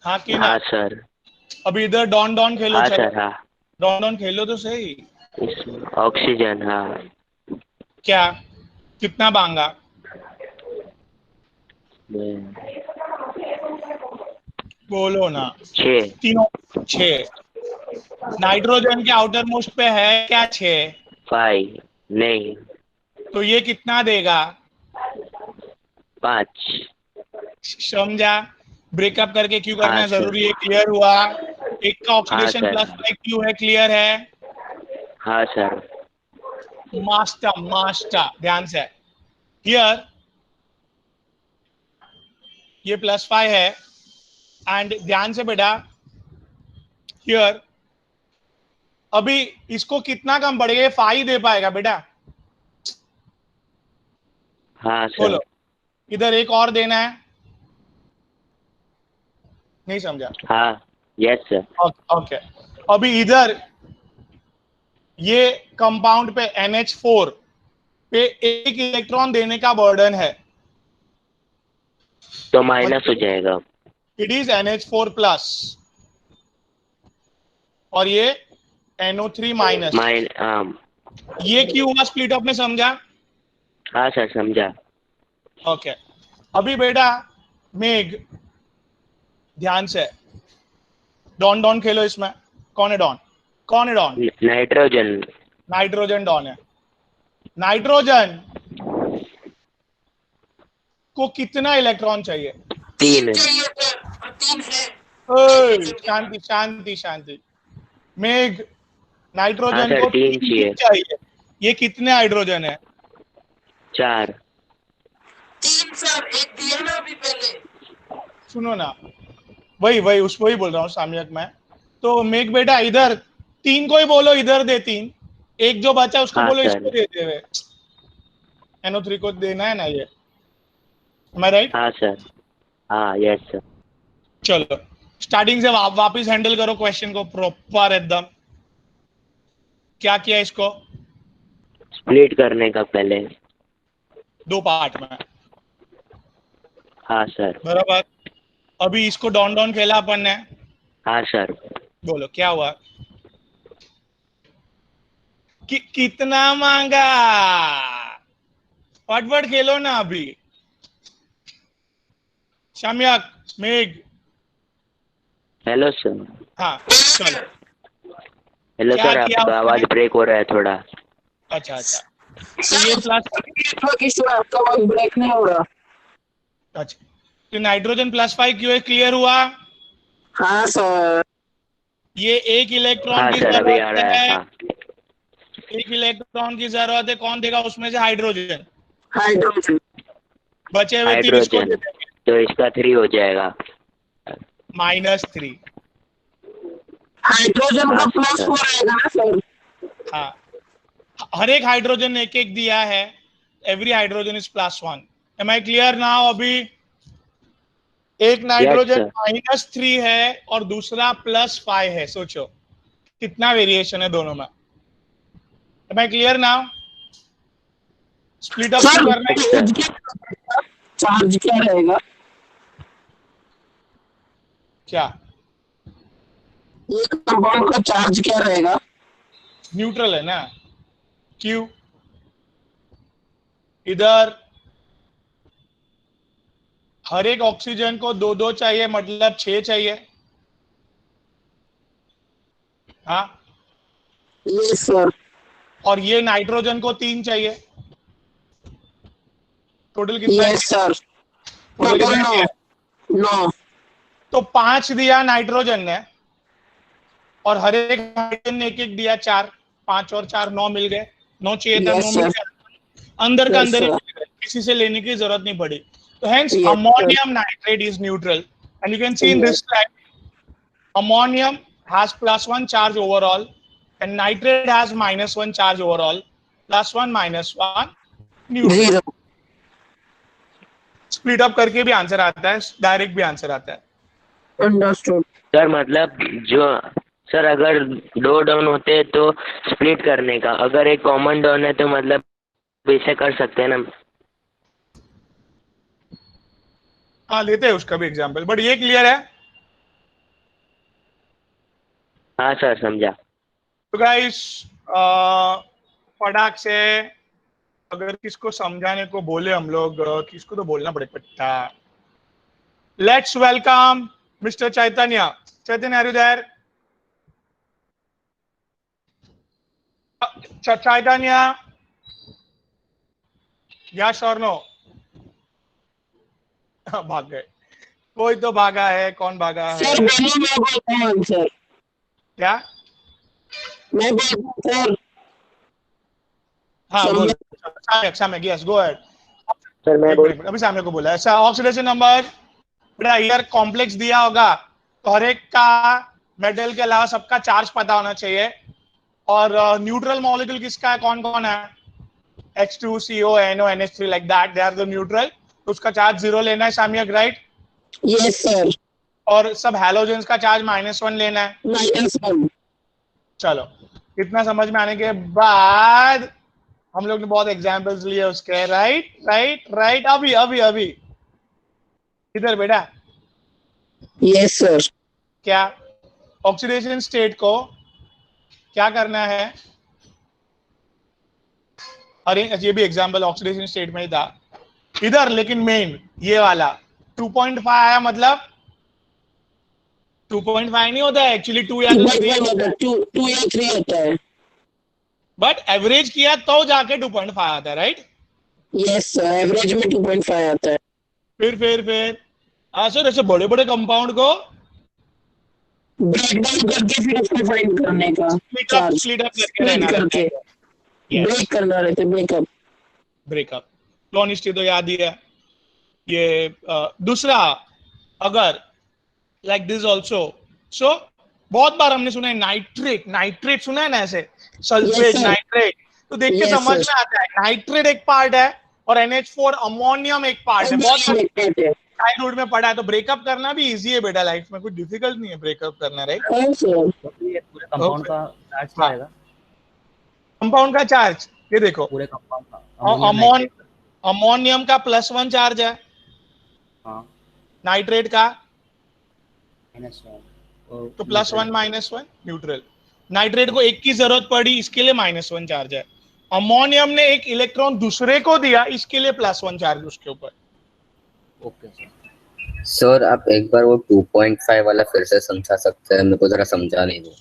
हाँ कि ना। हाँ सर। अभी इधर डॉन डॉन खेलो, हाँ चलो सर। हाँ डॉन डॉन खेलो तो सही। ऑक्सीजन। हाँ क्या कितना मांगा? बोलो ना। 6। तीनों 6। नाइट्रोजन के आउटर मोस्ट पे है क्या 6? 5 नहीं, तो ये कितना देगा? 5। समझा? ब्रेकअप करके क्यों हाँ करना सर। जरूरी है, क्लियर हुआ? एक का हाँ ऑक्सीडेशन सर। +5 क्यों है, क्लियर है? हाँ सर। मास्टर मास्टर ध्यान से। हियर ये +5 है, एंड ध्यान से बेटा, हियर अभी इसको कितना कम पड़ेगा, ये 5 दे पाएगा बेटा? हाँ सर। बोलो। इधर एक और देना है, नहीं समझा? हाँ यस सर। ओके। अभी इधर ये कंपाउंड पे NH4 पे एक इलेक्ट्रॉन देने का बर्डन है, तो माइनस हो जाएगा। इट इज NH4+, और ये NO3-। ये क्यों हुआ स्प्लिट अप में, समझा? हाँ सर समझा। ओके। अभी बेटा मेघ ध्यान से, डॉन डॉन खेलो इसमें। कौन है डॉन? कौन है डॉन? नाइट्रोजन। नाइट्रोजन डॉन है। नाइट्रोजन को कितना इलेक्ट्रॉन चाहिए? 3। ओए, शांति शांति शांति। मेघ हाँ नाइट्रोजन सर को 3 3 चाहिए। चाहिए। ये कितने हाइड्रोजन है? 4। सुनो ना, वही वही उसको ही बोल रहा हूँ साम्यक में। तो मेघ बेटा इधर 3 को ही बोलो, इधर दे 3। एक जो बचा उसको हाँ बोलो सर। इसको दे दे हुए। NO3 को देना है ना ये, मैं राइट? हाँ सर। हाँ यस सर। चलो स्टार्टिंग से वापस हैंडल करो क्वेश्चन को प्रॉपर एकदम। क्या किया इसको? स्प्लिट करने का पहले। 2 पार्ट में, हाँ सर। बराबर। अभी इसको डॉन डॉन खेला अपन ने। हाँ सर। बोलो क्या हुआ? कितना मांगा? फटफट खेलो ना अभी। शाम्यक, मेघ। Hello sir. हाँ चलो। हेलो क्या सर, किया आपका आवाज उसने? ब्रेक हो रहा है थोड़ा। अच्छा अच्छा, तो ये प्लस, आपका आवाज ब्रेक नहीं हो रहा। अच्छा तो नाइट्रोजन +5 क्यों है, क्लियर हुआ? हाँ सर। ये एक इलेक्ट्रॉन हाँ की सर अभी आ जरूरत रहा है। है, हाँ एक इलेक्ट्रॉन की जरूरत है, कौन देगा उसमें से? हाइड्रोजन। हाइड्रोजन। बचे हुए 3 इसको दे हाइड्रोजन, देंगे। तो इसका 3 हो जाएगा। -3। हाइड्रोजन का हाँ +4 सर। आएगा ना सर? हाँ, हर एक हाइड्रोजन ने एक एक दिया है। Every hydrogen is +1। Am I clear now? अभी एक नाइट्रोजन -3 है और दूसरा +5 है, सोचो कितना वेरिएशन है दोनों में। Am I clear now? Split up क्यों करना है? चार्ज क्या रहेगा? क्या? ये कंपाउंड का चार्ज क्या रहेगा? न्यूट्रल है ना। क्यों? इधर हर एक ऑक्सीजन को 2-2 चाहिए, मतलब 6 चाहिए। हाँ, यस सर। और ये नाइट्रोजन को 3 चाहिए। टोटल कितना यस सर। टोटल कितना किया? 9। तो 5 दिया नाइट्रोजन ने, और हर एक हाइड्रोजन ने एक एक दिया 4। 5 और 4 9 मिल गए। 9 चाहिए था, 9 यस मिल सर। गया। अंदर का यस अंदर ही सर। मिल गए। किसी से लेने की जरूरत नहीं पड़ी. तो hence Yes, sir. ammonium nitrate is neutral, and you can see in this slide ammonium has +1 charge overall and nitrate has -1 charge overall. +1 -1 neutral. 0. Split up करके भी आंसर आता है, डायरेक्ट भी आंसर आता है. Understood. सर मतलब जो sir अगर दो डॉन होते हैं तो स्प्लिट करने का, अगर एक कॉमन डॉन है तो मतलब वैसे कर सकते हैं ना. हाँ लेते हैं उसका भी एग्जांपल, बट ये क्लियर है. हाँ सर समझा. तो गाइस फटाक से अगर किसको समझाने को बोले हम लोग, किसको तो बोलना पड़े पट्टा. Let's welcome mister Chaitanya. Chaitanya, are you there? Chaitanya, yes और नो? भाग गए. कोई तो भागा है, कौन भागा है? सर बोलो, मैं बोलता हूँ आंसर. क्या? मैं बोलता हूँ सर. हाँ बोल. साम्य, यस गो अहेड. सर मैं बोल अभी सामने को बोला. ऐसा ऑक्सीडेशन नंबर बेटा ईयर कॉम्प्लेक्स दिया होगा तो हर एक का मेटल के अलावा सबका चार्ज पता होना चाहिए. और न्यूट्रल मॉलिक्यूल किसका है, कौन कौन है? H2CO, NO, NH3 like that, they are the neutral. तो उसका चार्ज 0 लेना है साम्यक, राइट? Yes sir. और सब हैलोजेंस का चार्ज -1 लेना है. -1. चलो इतना समझ में आने के बाद हम लोग ने बहुत एग्जांपल्स लिए उसके. Right right right. अभी इधर बेटा. Yes sir. क्या ऑक्सीडेशन स्टेट को क्या करना है? अरे ये भी एग्जांपल ऑक्सीडेशन स्टेट में ही था इधर, लेकिन मेन ये वाला 2.5 आया, मतलब 2.5 नहीं होता है एक्चुअली, 2 या 3 होता है. 2 या 3 होता है. बट एवरेज किया तो जाके 2.5 आता है, राइट? यस सर, एवरेज में 2.5 आता है. फिर सर ऐसे बड़े बड़े कंपाउंड को ब्रेक डाउन करके फिर उसको फाइंड करने का चार्ज. स्प्लिट अप करके स्प्लिट रहना करके ब्रेक करना रहता है. ब्रेकअप. क्लोनिस्टी तो याद ही है. ये दूसरा अगर लाइक दिस ऑल्सो. सो बहुत बार हमने सुना है नाइट्रेट सुना है ना, ऐसे सल्फेट, Yes, sir. नाइट्रेट. तो देख के Yes, समझ sir. में आता है नाइट्रेट एक पार्ट है और NH4 अमोनियम एक पार्ट है. बहुत चाइल्डहुड में पढ़ा है. तो ब्रेकअप करना भी इजी है बेटा लाइफ में, कुछ डिफिकल्ट नहीं है ब्रेकअप करना, राइट? ये पूरे कंपाउंड का चार्ज क्या आएगा? कंपाउंड का चार्ज ये देखो, पूरे कंपाउंड का अमोनियम का +1 चार्ज है, हाँ नाइट्रेट का -1 तो +1 -1 न्यूट्रल. नाइट्रेट को एक की जरूरत पड़ी, इसके लिए -1 चार्ज है. अमोनियम ने एक इलेक्ट्रॉन दूसरे को दिया, इसके लिए +1 चार्ज उसके ऊपर. Okay sir. सर आप एक बार वो 2.5 वाला फिर से समझा सकते हैं, मेरे को जरा समझा नहीं वो.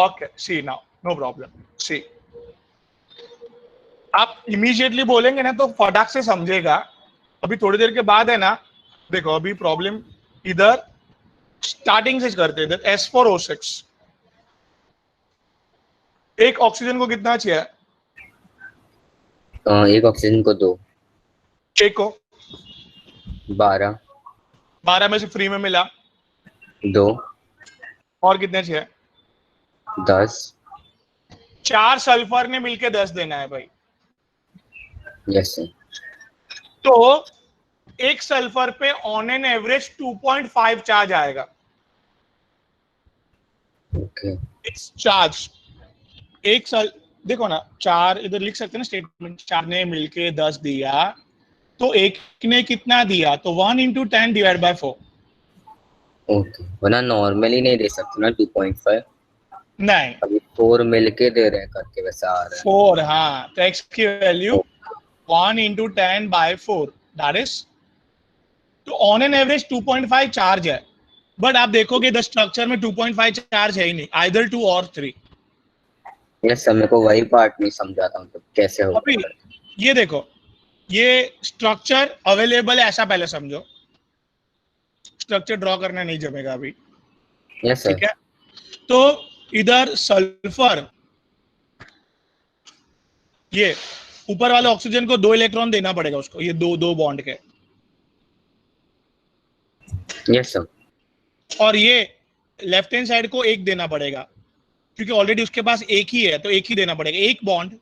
ओके सी नाउ, नो प्रॉब्लम. सी आप इमीडिएटली बोलेंगे ना तो फटाक से समझेगा. अभी थोड़ी देर के बाद है ना, देखो अभी प्रॉब्लम इधर स्टार्टिंग से करते हैं. S4O6 एक ऑक्सीजन को कितना चाहिए? एक ऑक्सीजन को 2. एक को 12 में से फ्री में मिला 2. और कितने चाहिए? 10. 4 सल्फर ने मिलके 10 देना है भाई. Yes sir. तो एक सल्फर पे ऑन एन एवरेज 2.5 चार्ज आएगा. ओके. इट्स चार्ज एक साल देखो ना, 4 इधर लिख सकते हैं ना स्टेटमेंट. 4 ने मिलके 10 दिया तो एक ने कितना दिया? तो 1 × 10 / 4. ओके, वरना नॉर्मली नहीं दे सकते ना 2.5. नहीं, अभी 4 मिलके दे रहे हैं करके वैसा आ रहा है. 4. हाँ, तो x की वैल्यू 1 × 10/4 दैट इज. तो ऑन एन एवरेज 2.5 चार्ज है. बट आप देखोगे द स्ट्रक्चर में 2.5 चार्ज है ही नहीं, आइदर 2 और 3. यस सर, मेरे को वही पार्ट नहीं समझा था मतलब कैसे होगा. अभी ये देखो, ये स्ट्रक्चर अवेलेबल है ऐसा पहले समझो. स्ट्रक्चर ड्रॉ करना नहीं जमेगा अभी. Yes sir. ठीक है, तो इधर सल्फर ये ऊपर वाले ऑक्सीजन को 2 इलेक्ट्रॉन देना पड़ेगा उसको, ये दो बॉन्ड के, यस सर। और ये लेफ्ट हैंड साइड को 1 देना पड़ेगा, क्योंकि ऑलरेडी उसके पास 1 ही है तो 1 ही देना पड़ेगा। 1 बॉन्ड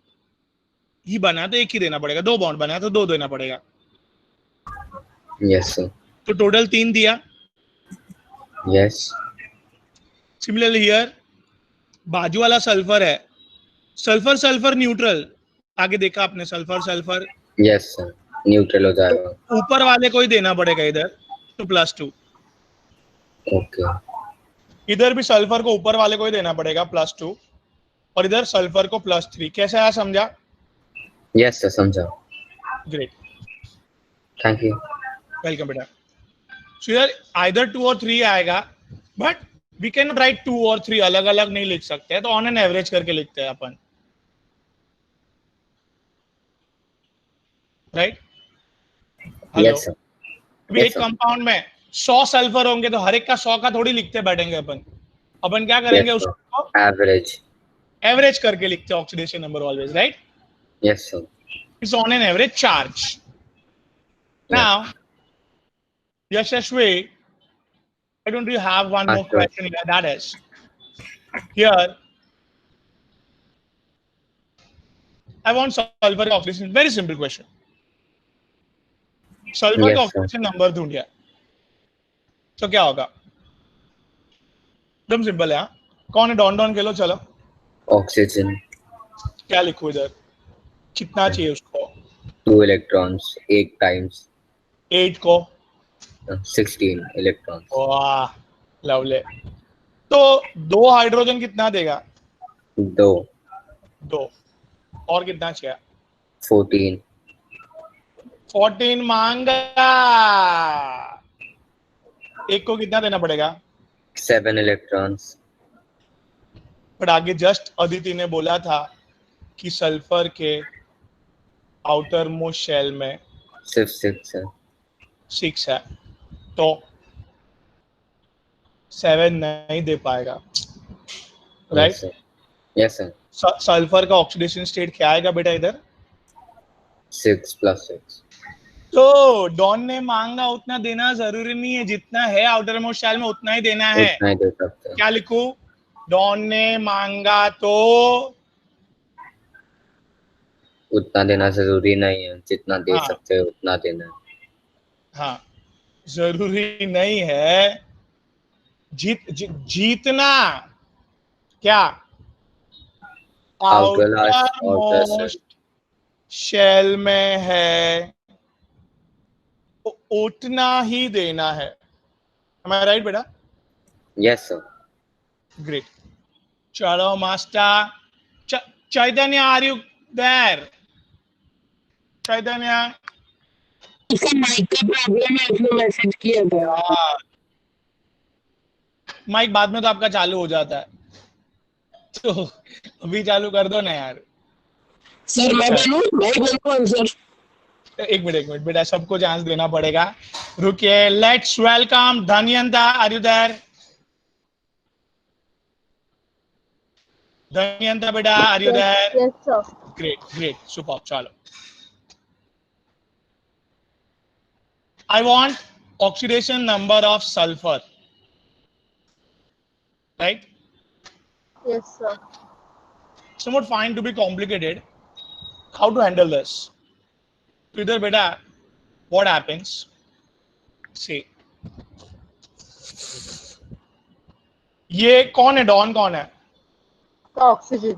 ही बना तो 1 ही देना पड़ेगा, 2 बॉन्ड बना तो 2 देना पड़ेगा। Yes sir. तो टोटल 3 दिया। यस। सिमिलरली हियर बाजू वाला सल्फर है, सल्फर सल्फर न्यूट्रल, आगे देखा आपने sulphur sulphur, yes sir, neutral हो जाएगा। तो ऊपर वाले को ही देना पड़ेगा इधर, तो +2। ओके। इधर भी सल्फर को ऊपर वाले को ही देना पड़ेगा +2, और इधर सल्फर को +3। कैसे आया, समझा? यस सर, समझा। Great, thank you. वेलकम बेटा। सो यार आइदर 2 और 3 आएगा, बट वी कैन राइट 2 और 3 अलग अलग नहीं लिख सकते हैं, तो ऑन एन एवरेज करके लिखते हैं अपन, राइट? Hello, yes sir. अभी Yes, एक sir. कंपाउंड में 100 सल्फर होंगे तो हर एक का 100 का थोड़ी लिखते बैठेंगे अपन क्या करेंगे, Yes, sir. उसको Average. एवरेज करके लिखते हैं, oxidation number always, right? Yes, sir. It's on an average charge. Now, Yashashvi, why don't you have one more question here? That is, here, I want sulfur oxidation. Very simple question. Sulfur Yes, oxidation number ढूंढिए, तो क्या होगा? एकदम simple है। कौन है? Don खेलो, चलो। Oxygen. क्या लिखूं इधर? कितना चाहिए उसको? 2 electrons, 8 times. 8 को 16 electrons. वाह, लवली। तो 2 हाइड्रोजन कितना देगा? 2 और कितना चाहिए? 14. 14 मांगा। एक को कितना देना पड़ेगा? 7 electrons. बट आगे जस्ट अदिति ने बोला था कि सल्फर के आउटर मोस्ट शेल में सिर्फ 6 है। 6 है, तो 7 नहीं दे पाएगा, राइट? Yes sir. सल्फर का ऑक्सीडेशन स्टेट क्या आएगा बेटा इधर? 6 + 6. तो डॉन ने मांगा उतना देना जरूरी नहीं है, जितना है आउटर मोस्ट शेल में उतना ही देना है। उतना ही दे सकते हैं। क्या लिखूं? डॉन ने मांगा तो उतना देना जरूरी नहीं है, जितना दे हाँ। सकते हैं उतना देना है। हाँ, जरूरी नहीं है, जीतना क्या? Outer मोस्ट शेल में है उतना ही देना है। Am I right बेटा? Yes sir. ग्रेट, चलो master. Chaitanya, are you there? Chaitanya, उसका माइक का प्रॉब्लम है, उसने मैसेज किया था। माइक बाद में तो आपका चालू हो जाता है, तो अभी चालू कर दो ना यार। सर मैं बोलूं आंसर? एक मिनट बेटा, सबको चांस देना पड़ेगा, रुकिए। Let's welcome Dhanyanta, are you there? Dhanyanta बेटा, are you there? Yes, sir. Great, super. चलो, I want oxidation number of sulfur, right? Yes, sir. Somewhat find to be complicated. How to handle this? तो इधर बेटा what happens? See, ये कौन है? Don कौन है? Oxygen.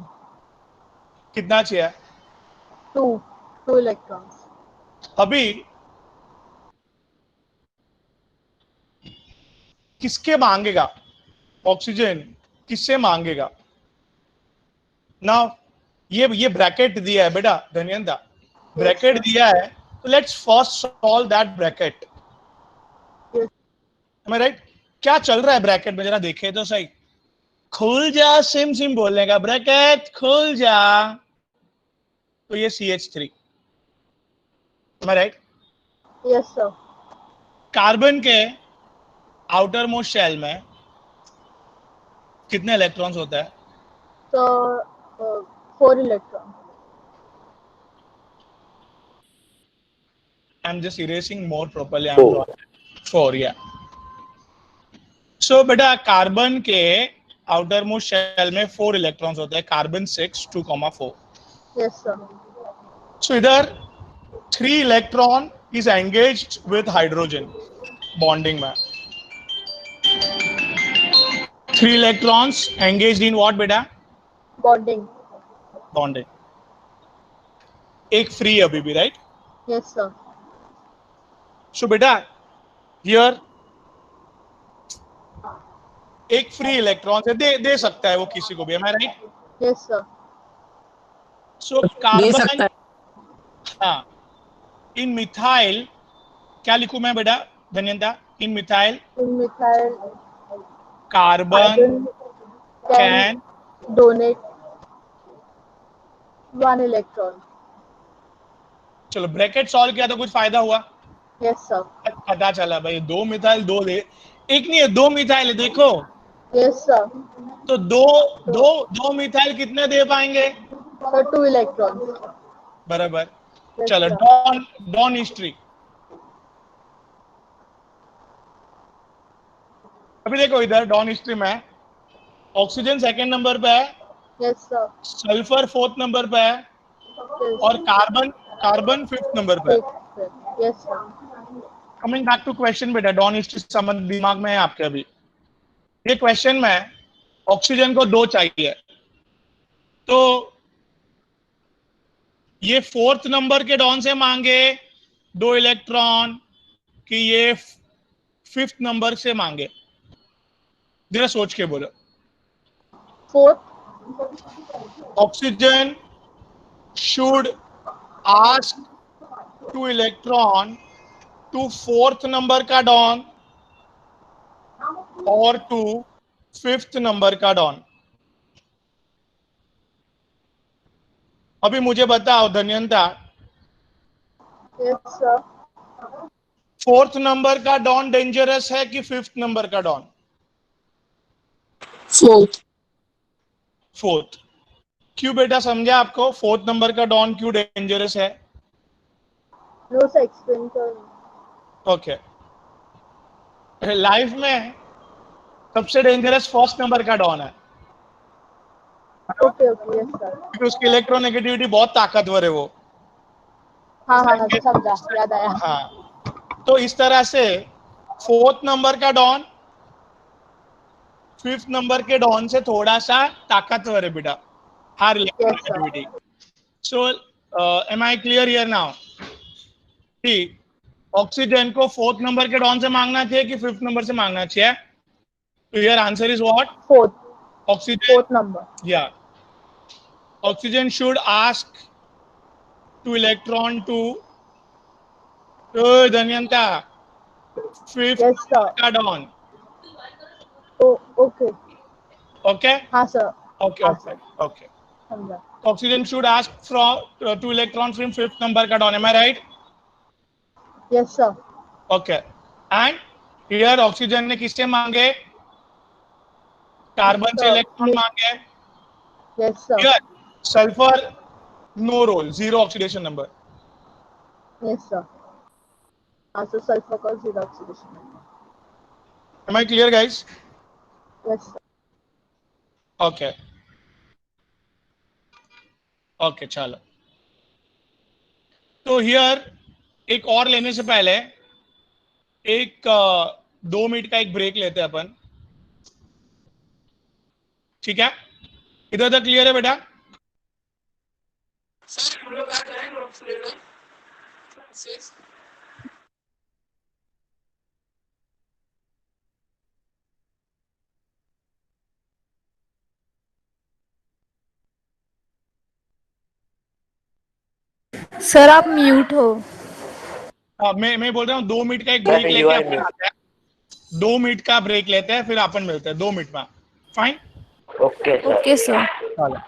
कितना चाहिए? 2 electrons. अभी किसके मांगेगा ऑक्सीजन? किससे मांगेगा? नाउ ये ब्रैकेट दिया है बेटा धन्यंता, ब्रैकेट दिया है, तो let's first solve that bracket. Am I right? क्या चल रहा है ब्रैकेट में, जरा देखे तो सही। खुल जा, सिम बोलने का, ब्रैकेट खुल जा। तो ये CH3, Am I right? Yes, sir. Carbon के आउटर मोस्ट शेल में कितने इलेक्ट्रॉन्स होता है? So 4 electrons. I'm just erasing more properly. I'm Four. drawing 4, yeah. So बेटा कार्बन के आउटर मोस्ट शेल में 4 इलेक्ट्रॉन्स होते हैं, कार्बन 6 2,4. Yes, sir. So इधर 3 electron is engaged with hydrogen bonding में. 3 electrons engaged in what बेटा? Bonding. Bonding. एक free अभी भी, right? Yes, sir. So बेटा here एक फ्री इलेक्ट्रॉन से दे सकता है वो किसी को भी, am I right? Yes, sir. So दे सकता कार्बन, है. हाँ, इन मिथाइल क्या लिखूं मैं बेटा Dhanyata? In methyl In methyl, carbon carbon can can donate 1 electron. चलो ब्रैकेट सॉल्व किया तो कुछ फायदा हुआ? Yes, sir. पता चला भाई 2 मिथाइल 2 दे, एक नहीं है 2 मिथाइल है, देखो Yes, sir. तो दो मिथाइल कितने दे पाएंगे? So 2 electrons. बराबर. Yes, चलो sir. Don history. अभी देखो इधर डॉन हिस्ट्री में ऑक्सीजन सेकंड नंबर पे है, Yes, sir. Sulphur fourth number पे है Yes. और कार्बन फिफ्थ नंबर पे है. Yes, sir. Coming back to question बेटा, डॉन हिस्ट्री संबंध दिमाग में है आपके? अभी ये क्वेश्चन में ऑक्सीजन को 2 चाहिए, तो ये फोर्थ नंबर के डॉन से मांगे 2 इलेक्ट्रॉन कि ये फिफ्थ नंबर से मांगे? जरा सोच के बोलो. 4th. Oxygen should ask 2 electron to fourth number का डॉन और टू फिफ्थ नंबर का डॉन. अभी मुझे बताओ Dhanyata, Yes, sir. Fourth number का डॉन डेंजरस है कि फिफ्थ नंबर का डॉन? फोर्थ. फोर्थ. क्यों बेटा, समझा आपको फोर्थ नंबर का डॉन क्यों डेंजरस है? No, sir. Explain, sir. Okay. Life में सबसे डेंजरस फर्स्ट नंबर का डॉन है, Okay, okay. Yes, sir. क्योंकि उसकी इलेक्ट्रोनेगेटिविटी बहुत ताकतवर है वो. हाँ हाँ हाँ समझा, याद आया. हाँ, तो इस तरह से फोर्थ नंबर का डॉन फिफ्थ नंबर के डॉन से थोड़ा सा ताकतवर है बेटा, हार electronegativity. So am I clear here now? ठीक. ऑक्सीजन को फोर्थ नंबर के डॉन से मांगना चाहिए कि फिफ्थ नंबर से मांगना चाहिए? तो your answer is what? 4th. Oxygen. 4th number. या oxygen should ask 2 electron to Dhanyata fifth Yes, sir. का डॉन. Oh, okay. ओके हाँ sir. ओके हाँ, ओके sir. ओके. समझा. Oxygen should ask from 2 electron from fifth number का डॉन, am I right? Yes, sir. Okay. And here oxygen ने किससे मांगे? कार्बन से Sir. इलेक्ट्रॉन मांगे. Yes, sir. Here sulphur no role, 0 oxidation number. Yes, sir. हाँ, so sulfur का 0 oxidation. Am I clear guys? Yes, sir. Okay okay. चलो, तो here एक और लेने से पहले एक 2 मिनट का एक ब्रेक लेते हैं अपन, ठीक है? इधर तक क्लियर है बेटा? सर आप म्यूट हो. मैं बोल रहा हूँ 2 मिनट का एक ब्रेक लेके अपन आते हैं. 2 मिनट का ब्रेक लेते हैं, फिर अपन मिलते हैं 2 मिनट में. Fine? Okay sir. Okay sir. चलो.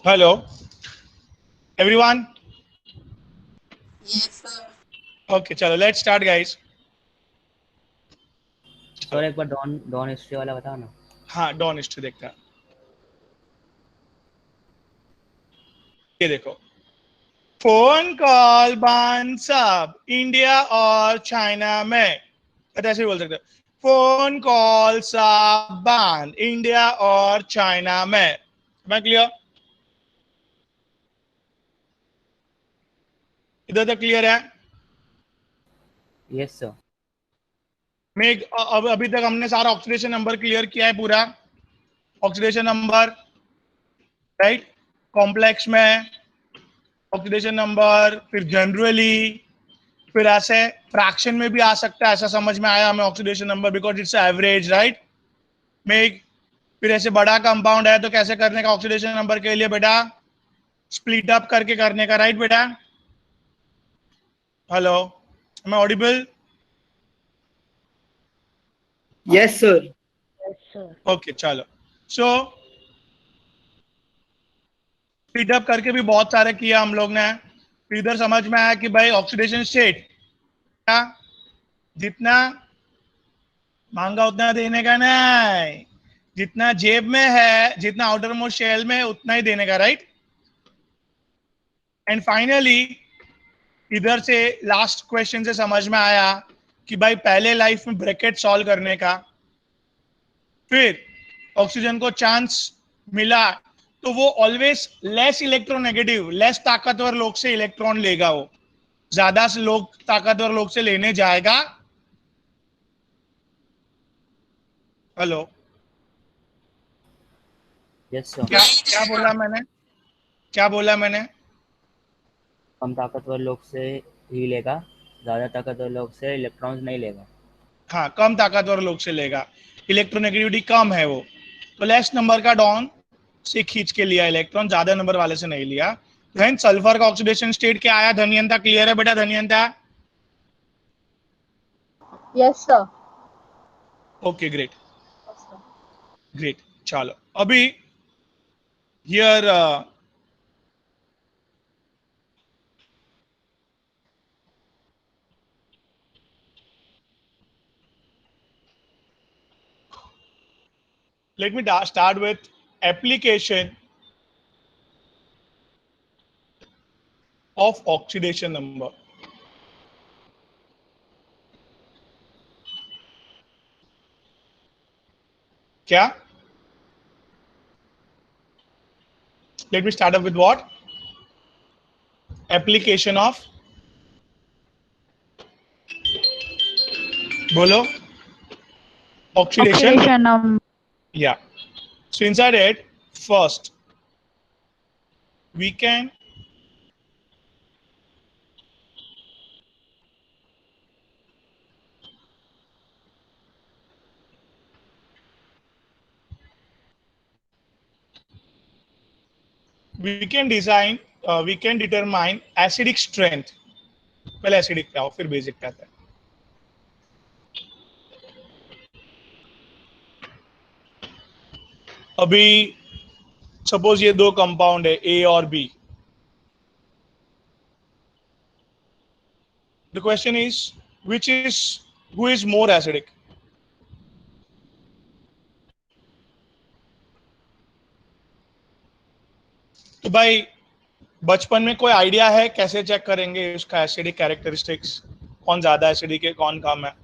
Hello everyone. Yes, sir. Okay चलो लेट्स स्टार्ट गाइस. सर एक बार डॉन हिस्ट्री वाला बताओ ना. हाँ डॉन हिस्ट्री देखते हैं. ये देखो, फोन कॉल बंद सब इंडिया और चाइना में. ऐसे बोल सकते हो, फोन कॉल सब बंद इंडिया और चाइना में. मैं क्लियर? इधर तक क्लियर है? Yes sir. मैं अब अभी तक हमने सारा ऑक्सीडेशन नंबर क्लियर किया है पूरा. ऑक्सीडेशन नंबर राइट, कॉम्प्लेक्स में ऑक्सीडेशन नंबर, फिर जनरली, फिर ऐसे फ्रैक्शन में भी आ सकता है. ऐसा समझ में आया हमें oxidation number because it's average right. में फिर ऐसे बड़ा कंपाउंड है तो कैसे करने का ऑक्सीडेशन नंबर के लिए बेटा? स्प्लिट अप करके करने का राइट बेटा. Hello, am I audible? Yes, sir. Yes, sir. Okay चलो. सो स्पीड अप करके भी बहुत सारे किया हम लोग ने. इधर समझ में आया कि भाई ऑक्सीडेशन स्टेट जितना मांगा उतना देने का नहीं, जितना जेब में है, जितना आउटर मोस्ट शेल में उतना ही देने का राइट. एंड फाइनली इधर से लास्ट क्वेश्चन से समझ में आया कि भाई पहले लाइफ में ब्रैकेट सॉल्व करने का, फिर ऑक्सीजन को चांस मिला तो वो ऑलवेज लेस इलेक्ट्रोनेगेटिव, लेस ताकतवर लोग से इलेक्ट्रॉन लेगा. वो ज्यादा से लोग ताकतवर लोग से लेने जाएगा. Hello, yes sir. क्या बोला मैंने? क्या बोला मैंने? कम ताकतवर लोग से ही लेगा, ज्यादा ताकतवर लोग से इलेक्ट्रॉन्स नहीं लेगा. हाँ, कम ताकतवर लोग से लेगा, इलेक्ट्रोनेगेटिविटी कम है वो, तो लेस नंबर का डॉन से खींच के लिया इलेक्ट्रॉन, ज्यादा नंबर वाले से नहीं लिया. तो सल्फर का ऑक्सीडेशन स्टेट क्या आया? धन्यंता क्लियर है बेटा? धन्यंता Yes, sir. Okay great great. चलो अभी here let me start with application of oxidation number. क्या? Let me start up with what? Application of, बोलो, oxidation. Yeah. So inside it, first we can design, we can determine acidic strength. पहले acidic क्या हो फिर basic क्या है. अभी suppose ये दो कंपाउंड है A और B. The question is who is more acidic? तो भाई बचपन में कोई आइडिया है कैसे चेक करेंगे उसका एसिडिक कैरेक्टरिस्टिक्स? कौन ज्यादा एसिडिक है, कौन कम है?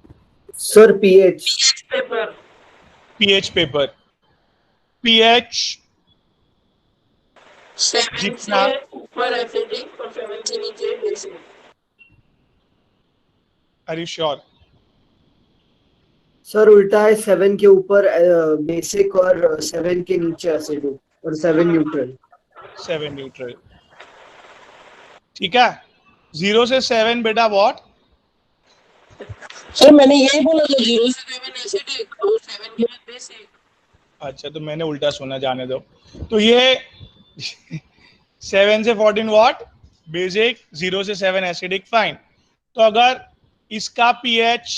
Sir, pH. PH paper. PH जितना ऊपर एसिडिक और 7 से नीचे basic. Are you sure? Sir उल्टा है, 7 के ऊपर बेसिक और 7 के नीचे एसिडिक और 7 न्यूट्रल. 7 न्यूट्रल. ठीक है. 0 से 7 बेटा व्हाट? सर मैंने यही बोला था 0 से 7 एसिडिक और 7 के बाद बेसिक. अच्छा तो मैंने उल्टा सुना, जाने दो. तो ये 7 से 14 व्हाट? बेसिक. 0 से 7 एसिडिक. फाइन. तो अगर इसका pH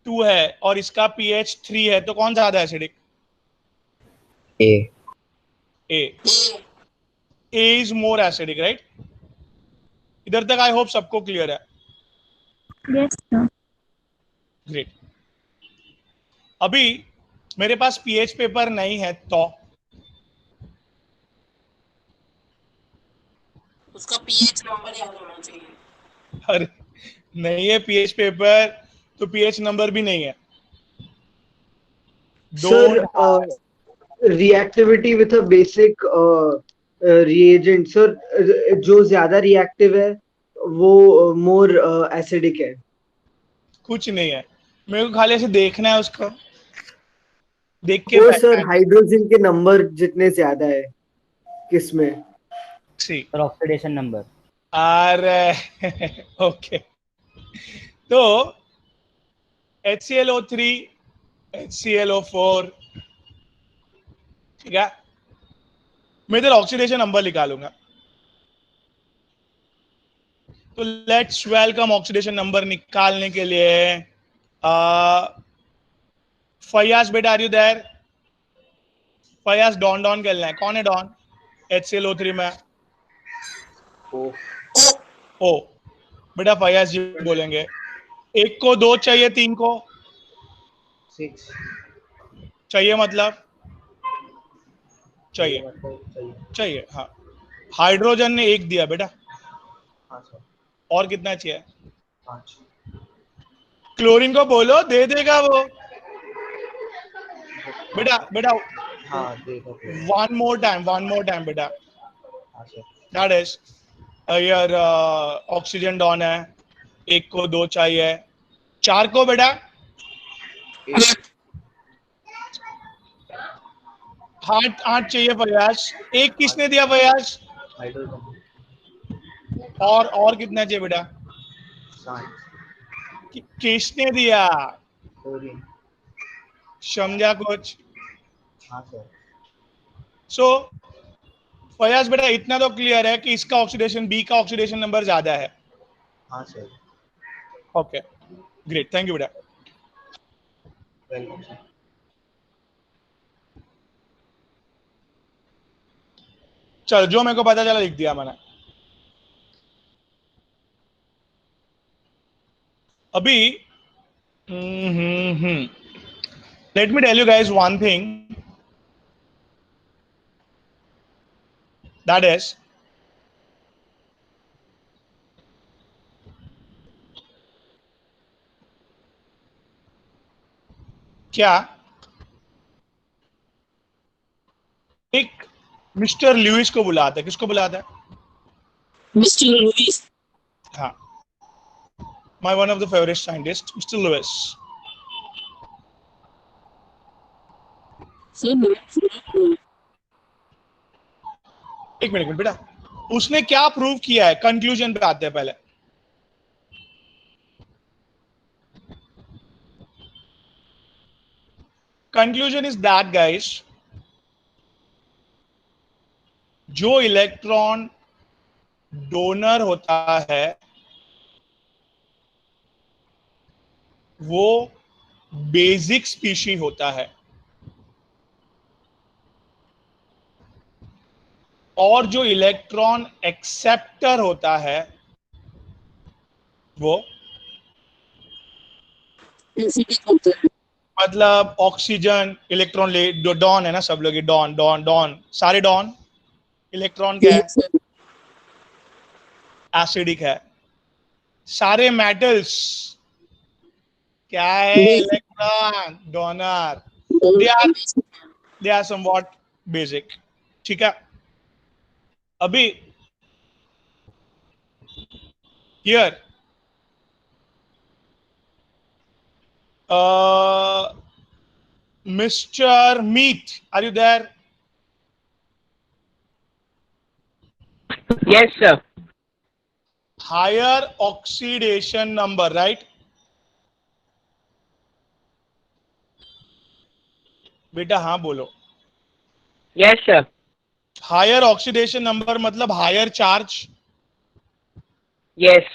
2 है और इसका pH 3 है तो कौन ज्यादा acidic? A. A. A is more acidic, right? इधर तक आई होप सबको क्लियर है. Yes, sir. ग्रेट. अभी मेरे पास पीएच पेपर नहीं है तो उसका पीएच नंबर याद होना चाहिए. अरे नहीं है पीएच पेपर तो पीएच नंबर भी नहीं है. Sir, reactivity with a basic reagent, sir, जो ज्यादा reactive है वो more acidic है. कुछ नहीं है, मेरे को खाली ऐसे देखना है उसको, देख के वो सर हाइड्रोजन के नंबर जितने ज्यादा है किसमें? सी सर ऑक्सीडेशन नंबर. अरे ओके. तो HClO3 HClO4 ठीक है, मैं इधर ऑक्सीडेशन नंबर निकालूंगा. तो लेट्स वेलकम ऑक्सीडेशन नंबर निकालने के लिए फयाज बेटा, are you there? Fayaz don don खेलना है. कौन है डॉन HClO3 में? ओ बेटा फयाज जी बोलेंगे. एक को 2 चाहिए, 3 को 6 चाहिए, मतलब चाहिए. हाँ, हाइड्रोजन ने 1 दिया बेटा. और कितना चाहिए? 5. क्लोरीन को बोलो, दे देगा वो. बेटा बेटा हाँ देखो. one more time बेटा. हाँ सर. दैट इज यार ऑक्सीजन डॉन है. 1 को 2 चाहिए, 4 को बेटा 8 चाहिए फयाज. 1 किसने दिया फयाज? हाइड्रोजन. और कितना चाहिए बेटा? 7. किसने दिया? क्लोरीन. समझा कुछ? हाँ सर. सो फयाज बेटा इतना तो क्लियर है कि इसका ऑक्सीडेशन, बी का ऑक्सीडेशन नंबर ज्यादा है. हाँ sir. Okay great, thank you बेटा. Welcome sir. चल, जो मेरे को पता चला लिख दिया मैंने. अभी let me tell you guys one thing, that is क्या एक मिस्टर लुइस को बुलाता है. किसको बुलाता है? Mister Louis. हाँ, my one of the favorite scientist, Mr. Lewis. एक मिनट बेटा, उसने क्या प्रूव किया है? कंक्लूजन पे आते हैं पहले. कंक्लूजन इज दैट गाइस, जो इलेक्ट्रॉन डोनर होता है वो बेसिक स्पीशी होता है, और जो इलेक्ट्रॉन एक्सेप्टर होता है वो मतलब ऑक्सीजन इलेक्ट्रॉन ले, डॉन है ना, सब लोग डॉन डॉन डॉन, सारे डॉन. इलेक्ट्रॉन क्या है? एसिडिक है. सारे मेटल्स क्या है? Electron donor. They are somewhat basic. ठीक है. अभी here mister Meet, are you there? Yes, sir. Higher oxidation number, right? बेटा हाँ बोलो. Yes, sir. Higher oxidation number मतलब higher charge. Yes.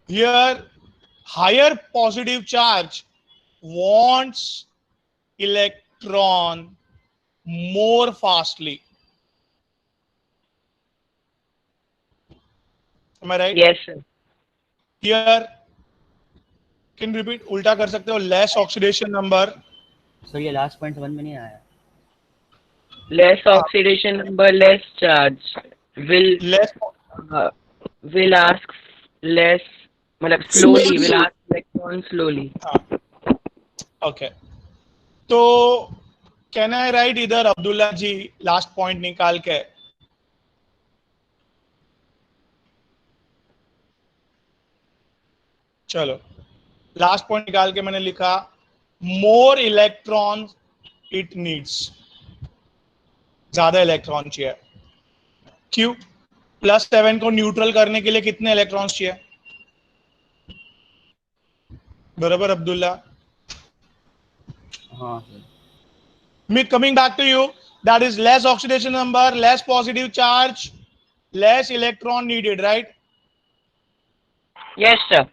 Here higher positive charge wants electron more fastly. Am I right? Yes, sir. Here, can you repeat? उल्टा कर सकते हो. Less oxidation number. Sir ये last point समझ में नहीं आया. Less oxidation number, less charge. Will ask less, मतलब slowly, will ask electron slowly. Okay. तो can I write इधर अब्दुल्ला जी लास्ट पॉइंट निकाल के? चलो लास्ट पॉइंट निकाल के मैंने लिखा मोर इलेक्ट्रॉन इट नीड्स, ज्यादा इलेक्ट्रॉन चाहिए. क्यों? +7 को न्यूट्रल करने के लिए कितने इलेक्ट्रॉन्स चाहिए? बराबर अब्दुल्ला? हाँ sir. Me coming back to you, that is less oxidation number, less positive charge, less electron needed, right? Yes, sir.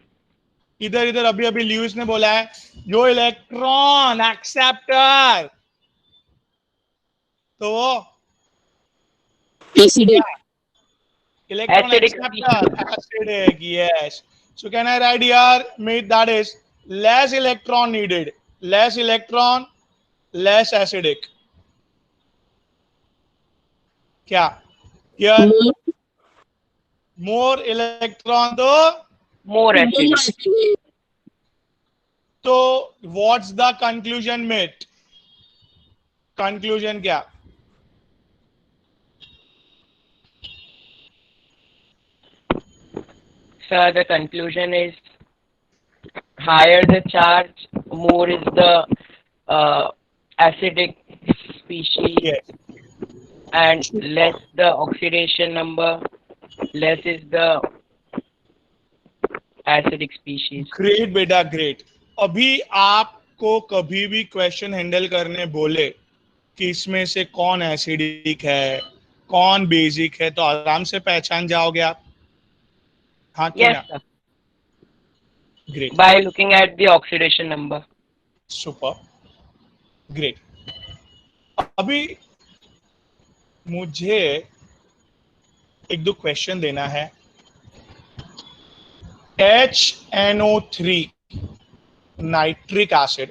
इधर अभी ल्यूइस ने बोला है जो इलेक्ट्रॉन एक्सेप्टर, तो वो electron acceptor acidic. Yes. So can I write here, mate, that is less electron needed, less electron, less acidic. क्या? Here more electron तो more acidic. तो what's the conclusion, mate? Conclusion क्या? Sir, the conclusion is higher the charge, more is the acidic species. Yes. And less the oxidation number, less is the acidic species. Great बेटा, great. अभी आपको कभी भी question handle करने बोले कि इसमें से कौन एसिडिक है, कौन बेसिक है, तो आराम से पहचान जाओगे आप. हाँ कि Yes, ना? sir. Great. By looking at the oxidation number. Super. Great. अभी मुझे एक दो क्वेश्चन देना है. HNO3 nitric acid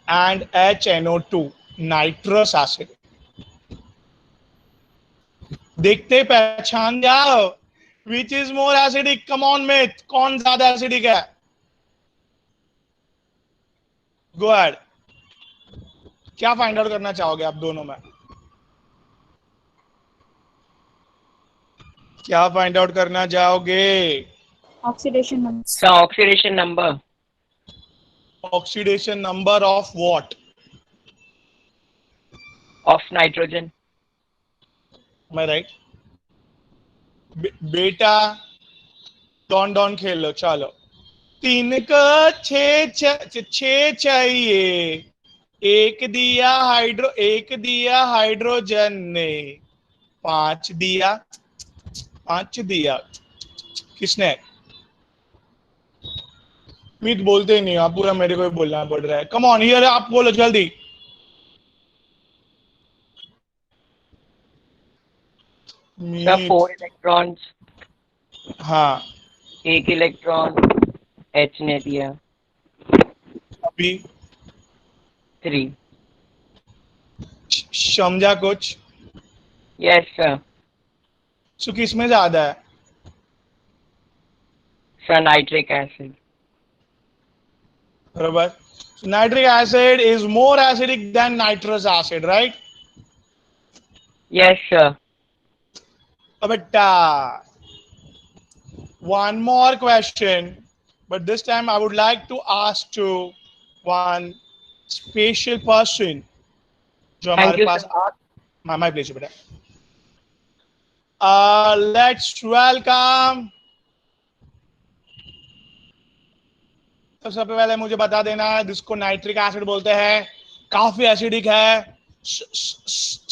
and HNO2 nitrous acid. देखते पहचान जाओ which is more acidic. Come on mate, कौन ज्यादा एसिडिक है? Go ahead. क्या फाइंड आउट करना चाहोगे आप दोनों में? क्या फाइंड आउट करना चाहोगे? Oxidation number. So oxidation number. Oxidation number of what? Of nitrogen. Am I right? बेटा डॉन खेलो. चलो 3 का 6 चाहिए. एक दिया हाइड्रोजन ने, 5 दिया. किसने? मीत बोलते ही नहीं, आप पूरा मेरे को ही बोलना पड़ रहा है. कम ऑन हियर, आप बोलो जल्दी. Sir, 4 electrons. हाँ. 1 इलेक्ट्रॉन H ने दिया. अभी 3. समझा कुछ? Yes, sir. सो किसमें ज्यादा है? Sir, nitric acid. बराबर. Nitric acid is more acidic than nitrous acid, right? Yes, sir. But one more question, but this time I would like to ask to one special person. जो हमारे पास my pleasure बेटा. Let's welcome. तो सबसे पहले मुझे बता देना है, जिसको नाइट्रिक एसिड बोलते हैं, काफी एसिडिक है.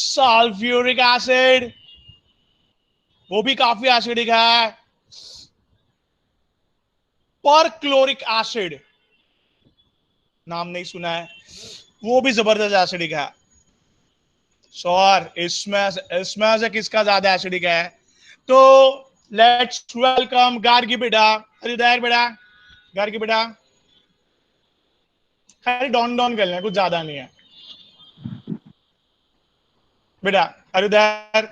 सल्फ्यूरिक एसिड, वो भी काफी एसिडिक है. परक्लोरिक एसिड, नाम नहीं सुना है, वो भी जबरदस्त एसिडिक है. सर इसमें से किसका ज्यादा एसिडिक है? तो लेट्स वेलकम गार्गी बेटा। अरे दायर बेटा, गार्गी बेटा, खाली डॉन डॉन कर लेना, कुछ ज्यादा नहीं है बेटा। अरे दायर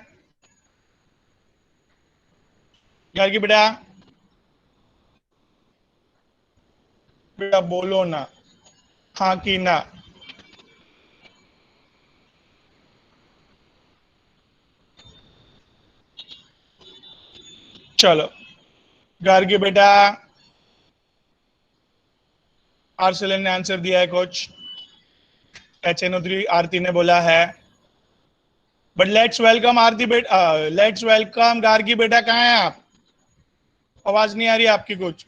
गार्गी बेटा, बेटा बोलो ना, हाँ कि ना। चलो गार्गी बेटा, आर्सेलन ने आंसर दिया है कुछ, HNO3 आरती ने बोला है, बट लेट्स वेलकम आरती बेटा, लेट्स वेलकम गार्गी बेटा। कहाँ हैं आप? आवाज नहीं आ रही आपकी कुछ,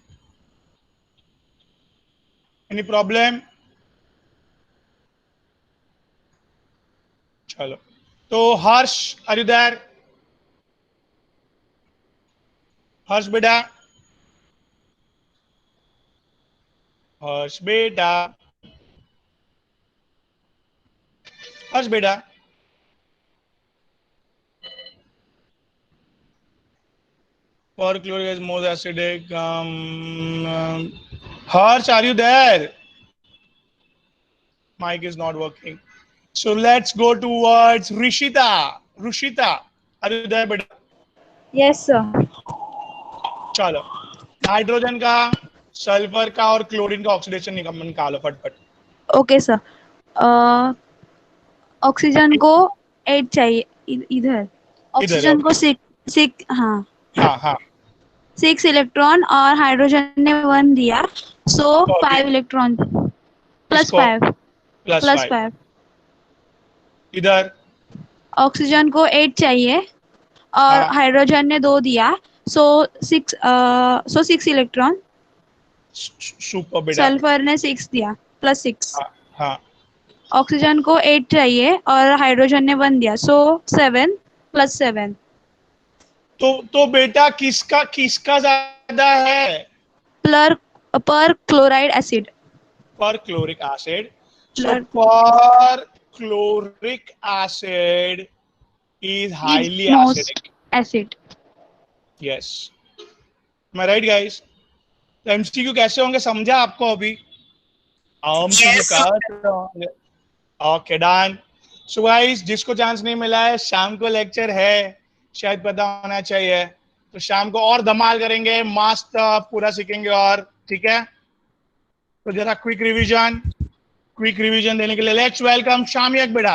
एनी प्रॉब्लम? चलो तो हर्ष, आर यू देयर? हर्ष बेटा, हर्ष बेटा, हर्ष बेटा, perchloric is more acidic. Harsh, are you there? Mic is not working. So let's go towards Rishita. Rushita, are you there बेटा? Yes, sir. चलो हाइड्रोजन का, सल्फर का और क्लोरीन का ऑक्सीडेशन निकालो फटफट। Okay, sir. ऑक्सीजन को 8 चाहिए इधर। ऑक्सीजन को 6 हाँ हाँ हाँ 6 इलेक्ट्रॉन और हाइड्रोजन ने 1 दिया, सो 5 इलेक्ट्रॉन प्लस 5 प्लस 5। इधर ऑक्सीजन को 8 चाहिए और हाँ। हाइड्रोजन ने 2 दिया, सो 6 इलेक्ट्रॉन। सुपर बेटा। सल्फर ने 6 दिया, प्लस 6। हाँ ऑक्सीजन को 8 चाहिए और हाइड्रोजन ने 1 दिया, सो 7 प्लस 7। तो बेटा किसका ज्यादा है? Per chloride acid. Per chloric acid. So per chloric acid is highly acidic. Acid. Yes. Am I right, guys? तो MCQ कैसे होंगे समझा आपको अभी? Okay done. सो गाइस, जिसको चांस नहीं मिला है, शाम को लेक्चर है, शायद पता होना चाहिए, तो शाम को और धमाल करेंगे, मस्त पूरा सीखेंगे और ठीक है। तो जरा क्विक रिवीजन देने के लिए लेट्स वेलकम शामिक बेटा।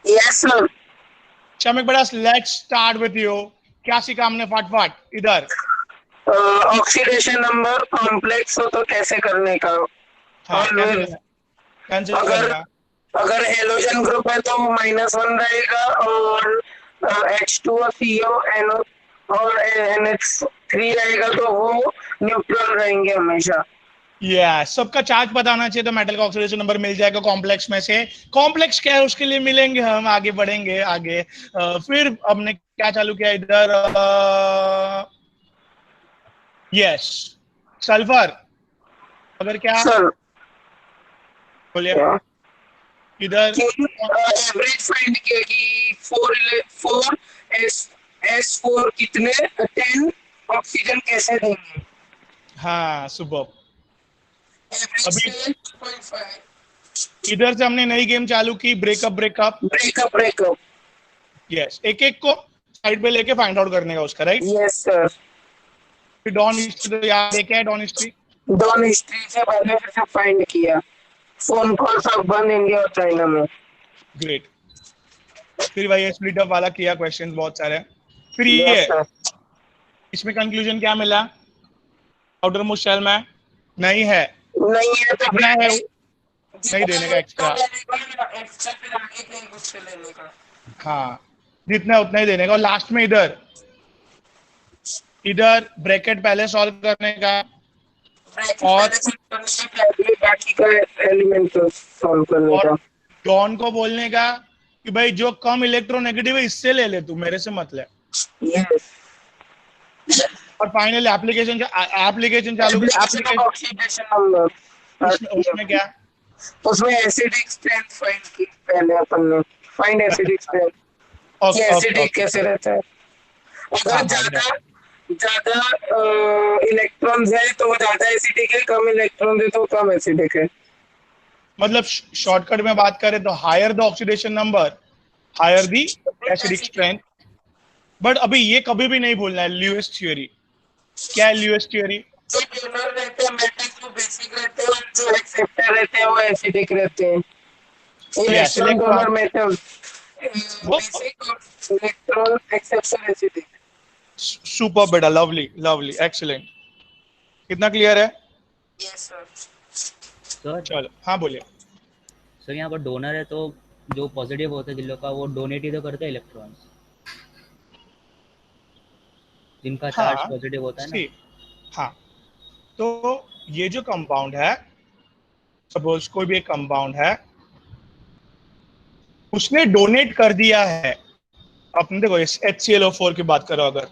Yes sir. शामिक बेटा, लेट्स स्टार्ट विद यू। क्या सीखा हमने फटाफट? इधर ऑक्सीडेशन नंबर कॉम्प्लेक्स हो तो कैसे करने का। हाँ, अगर हेलोजन ग्रुप है तो -1 रहेगा और H2O NO और NH3 रहेगा तो वो न्यूट्रल रहेंगे हमेशा। सबका चार्ज पता होना चाहिए, तो मेटल का ऑक्सीडेशन नंबर मिल जाएगा कॉम्प्लेक्स में से। कॉम्प्लेक्स क्या है उसके लिए मिलेंगे हम, आगे बढ़ेंगे आगे। फिर हमने क्या चालू किया इधर? Yes, sulphur. अगर क्या सर बोलिए इधर एवरेज फाइंड किया कि 4S4 कितने 10 ऑक्सीजन कैसे देंगे। हाँ सुपर। अभी इधर से हमने नई गेम चालू की, ब्रेकअप। यस, एक एक को साइड पे लेके फाइंड आउट करने का उसका, राइट? Yes sir. फिर डॉन हिस्ट्री तो याद है, क्या है डॉन हिस्ट्री? डॉन हिस्ट्री से पहले से फाइंड किया, फोन कॉल सब बंद इंडिया और चाइना में। ग्रेट। फिर भाई स्प्लिट अप वाला किया, क्वेश्चंस बहुत सारे। फिर ये इसमें कंक्लूजन क्या मिला? आउटर मोस्ट शेल में नहीं है तो कितना है? नहीं देने का एक्स्ट्रा। हाँ, जितना उतना ही देने का। और लास्ट में इधर ब्रैकेट पहले सॉल्व करने का और बाकी का एलिमेंट सॉल्व करने का। डॉन को बोलने का कि भाई जो कम इलेक्ट्रोनेगेटिव है इससे ले ले, तू मेरे से मत ले। यस। और फाइनल एप्लीकेशन चालू। ऑक्सीडेशन नंबर उसमें क्या? उसमें एसिडिक स्ट्रेंथ फाइंड की पहले अपन ने। Find acidic strength. कि एसिडिक कैसे रहता है। अगर ज्यादा इलेक्ट्रॉन्स है तो वो ज्यादा एसिडिक है, कम इलेक्ट्रॉन है तो कम एसिडिक है। मतलब शॉर्टकट में बात करें तो higher the oxidation number, higher the acidic strength. But अभी ये कभी भी नहीं भूलना है ल्यूइस थ्योरी। क्या है ल्यूइस थ्योरी? जो डोनर रहते हैं मेटल्स वो बेसिक रहते हैं, और जो एक्सेप्टर रहते हैं वो एसिडिक रहते हैं। इलेक्ट्रॉन डोनर मेटल बेसिक और इलेक्ट्रॉन एक्सेप्टर एसिडिक। सुपर बेटा, लवली लवली, एक्सीलेंट। कितना क्लियर है? Yes sir. सर चलो हाँ बोलिए। सर यहाँ पर डोनर है तो जो पॉजिटिव होते हैं जिन लोग का, वो डोनेट ही तो करते हैं इलेक्ट्रॉन्स, जिनका चार्ज पॉजिटिव होता है ना। हाँ, तो ये जो कंपाउंड है, सपोज कोई भी एक कंपाउंड है, उसने डोनेट कर दिया है। अपने देखो इस HClO4 की बात करो, अगर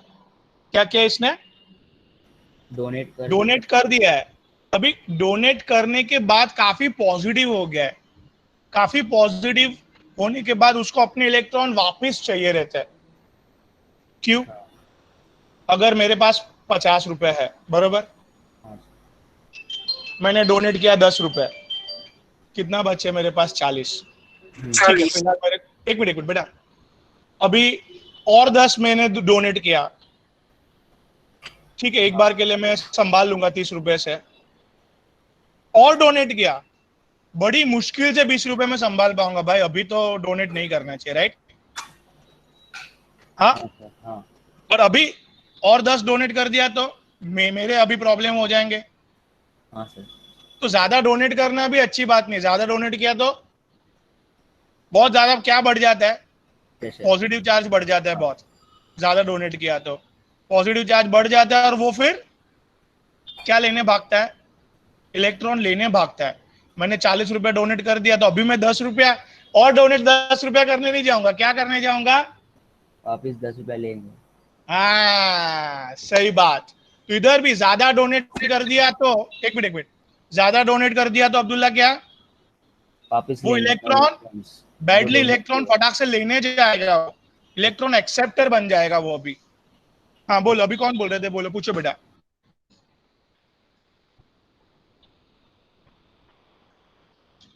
क्या क्या इसने डोनेट कर दिया है। अभी डोनेट करने के बाद काफी पॉजिटिव हो गया है। काफी पॉजिटिव होने के बाद उसको अपने इलेक्ट्रॉन वापस चाहिए रहता है। क्यों? अगर मेरे पास 50 रुपए है, बरोबर, मैंने डोनेट किया 10 रुपए, कितना बचे मेरे पास? 40। ठीक है, फिलहाल मेरे एक मिनट बेटा, अभी और 10 मैंने डोनेट किया, ठीक है, एक बार के लिए मैं संभाल लूंगा 30 रुपए से। और डोनेट किया, बड़ी मुश्किल से 20 रुपए में संभाल पाऊंगा भाई, अभी तो डोनेट नहीं करना चाहिए, राइट? हाँ। और अभी और 10 डोनेट कर दिया तो मेरे अभी प्रॉब्लम हो जाएंगे। हाँ सर। तो ज्यादा डोनेट करना भी अच्छी बात नहीं। ज्यादा डोनेट किया तो बहुत ज्यादा क्या बढ़ जाता है? पॉजिटिव चार्ज बढ़ जाता है। बहुत ज्यादा डोनेट किया तो पॉजिटिव चार्ज बढ़ जाता है, और वो फिर क्या लेने भागता है? इलेक्ट्रॉन लेने भागता है। मैंने 40 रुपया डोनेट कर दिया, तो अभी मैं 10 रुपया और डोनेट 10 रुपया करने नहीं जाऊंगा। क्या करने जाऊंगा? वापिस 10 रुपया लेंगे। हाँ, सही बात। तो इधर भी ज्यादा डोनेट कर दिया तो एक मिनट, ज्यादा डोनेट कर दिया तो अब्दुल्ला क्या वापिस वो इलेक्ट्रॉन बैडली इलेक्ट्रॉन फटाक से लेने जाएगा, इलेक्ट्रॉन एक्सेप्टर बन जाएगा वो अभी। हाँ बोलो, अभी कौन बोल रहे थे? बोलो, पूछो बेटा।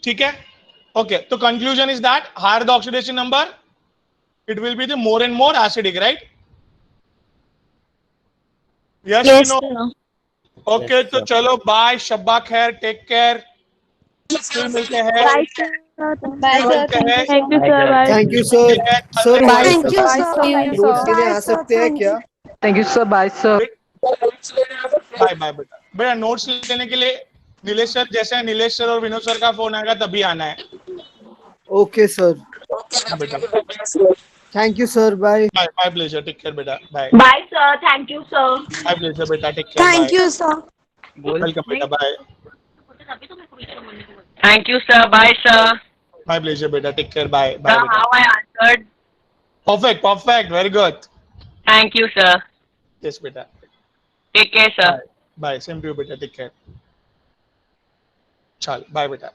ठीक है, ओके। तो conclusion is that higher the oxidation number, it will be the more and more acidic, right? Yes no? Okay, तो चलो बाय, शब्बा खैर, टेक केयर, फिर मिलते हैं। Thank you sir. Sir notes लेने आ सकते हैं क्या? Thank you sir, bye sir. Bye bye बेटा। बेटा नोट्स लेने के लिए नीलेश सर, जैसे नीलेश सर और विनोद सर का फोन आएगा तभी आना है। Okay sir. बेटा thank you sir, bye. My pleasure, take care बेटा, bye. Bye sir, thank you sir. My pleasure बेटा, take care, thank you sir. Welcome बेटा, bye. Thank you, sir. Bye, sir. My pleasure, beta. Take care. Bye. Bye. Sir, how I answered? Perfect. Perfect. Very good. Thank you, sir. Yes, beta. Take care, sir. Bye. Same to you, beta. Take care. Chal. Bye, beta.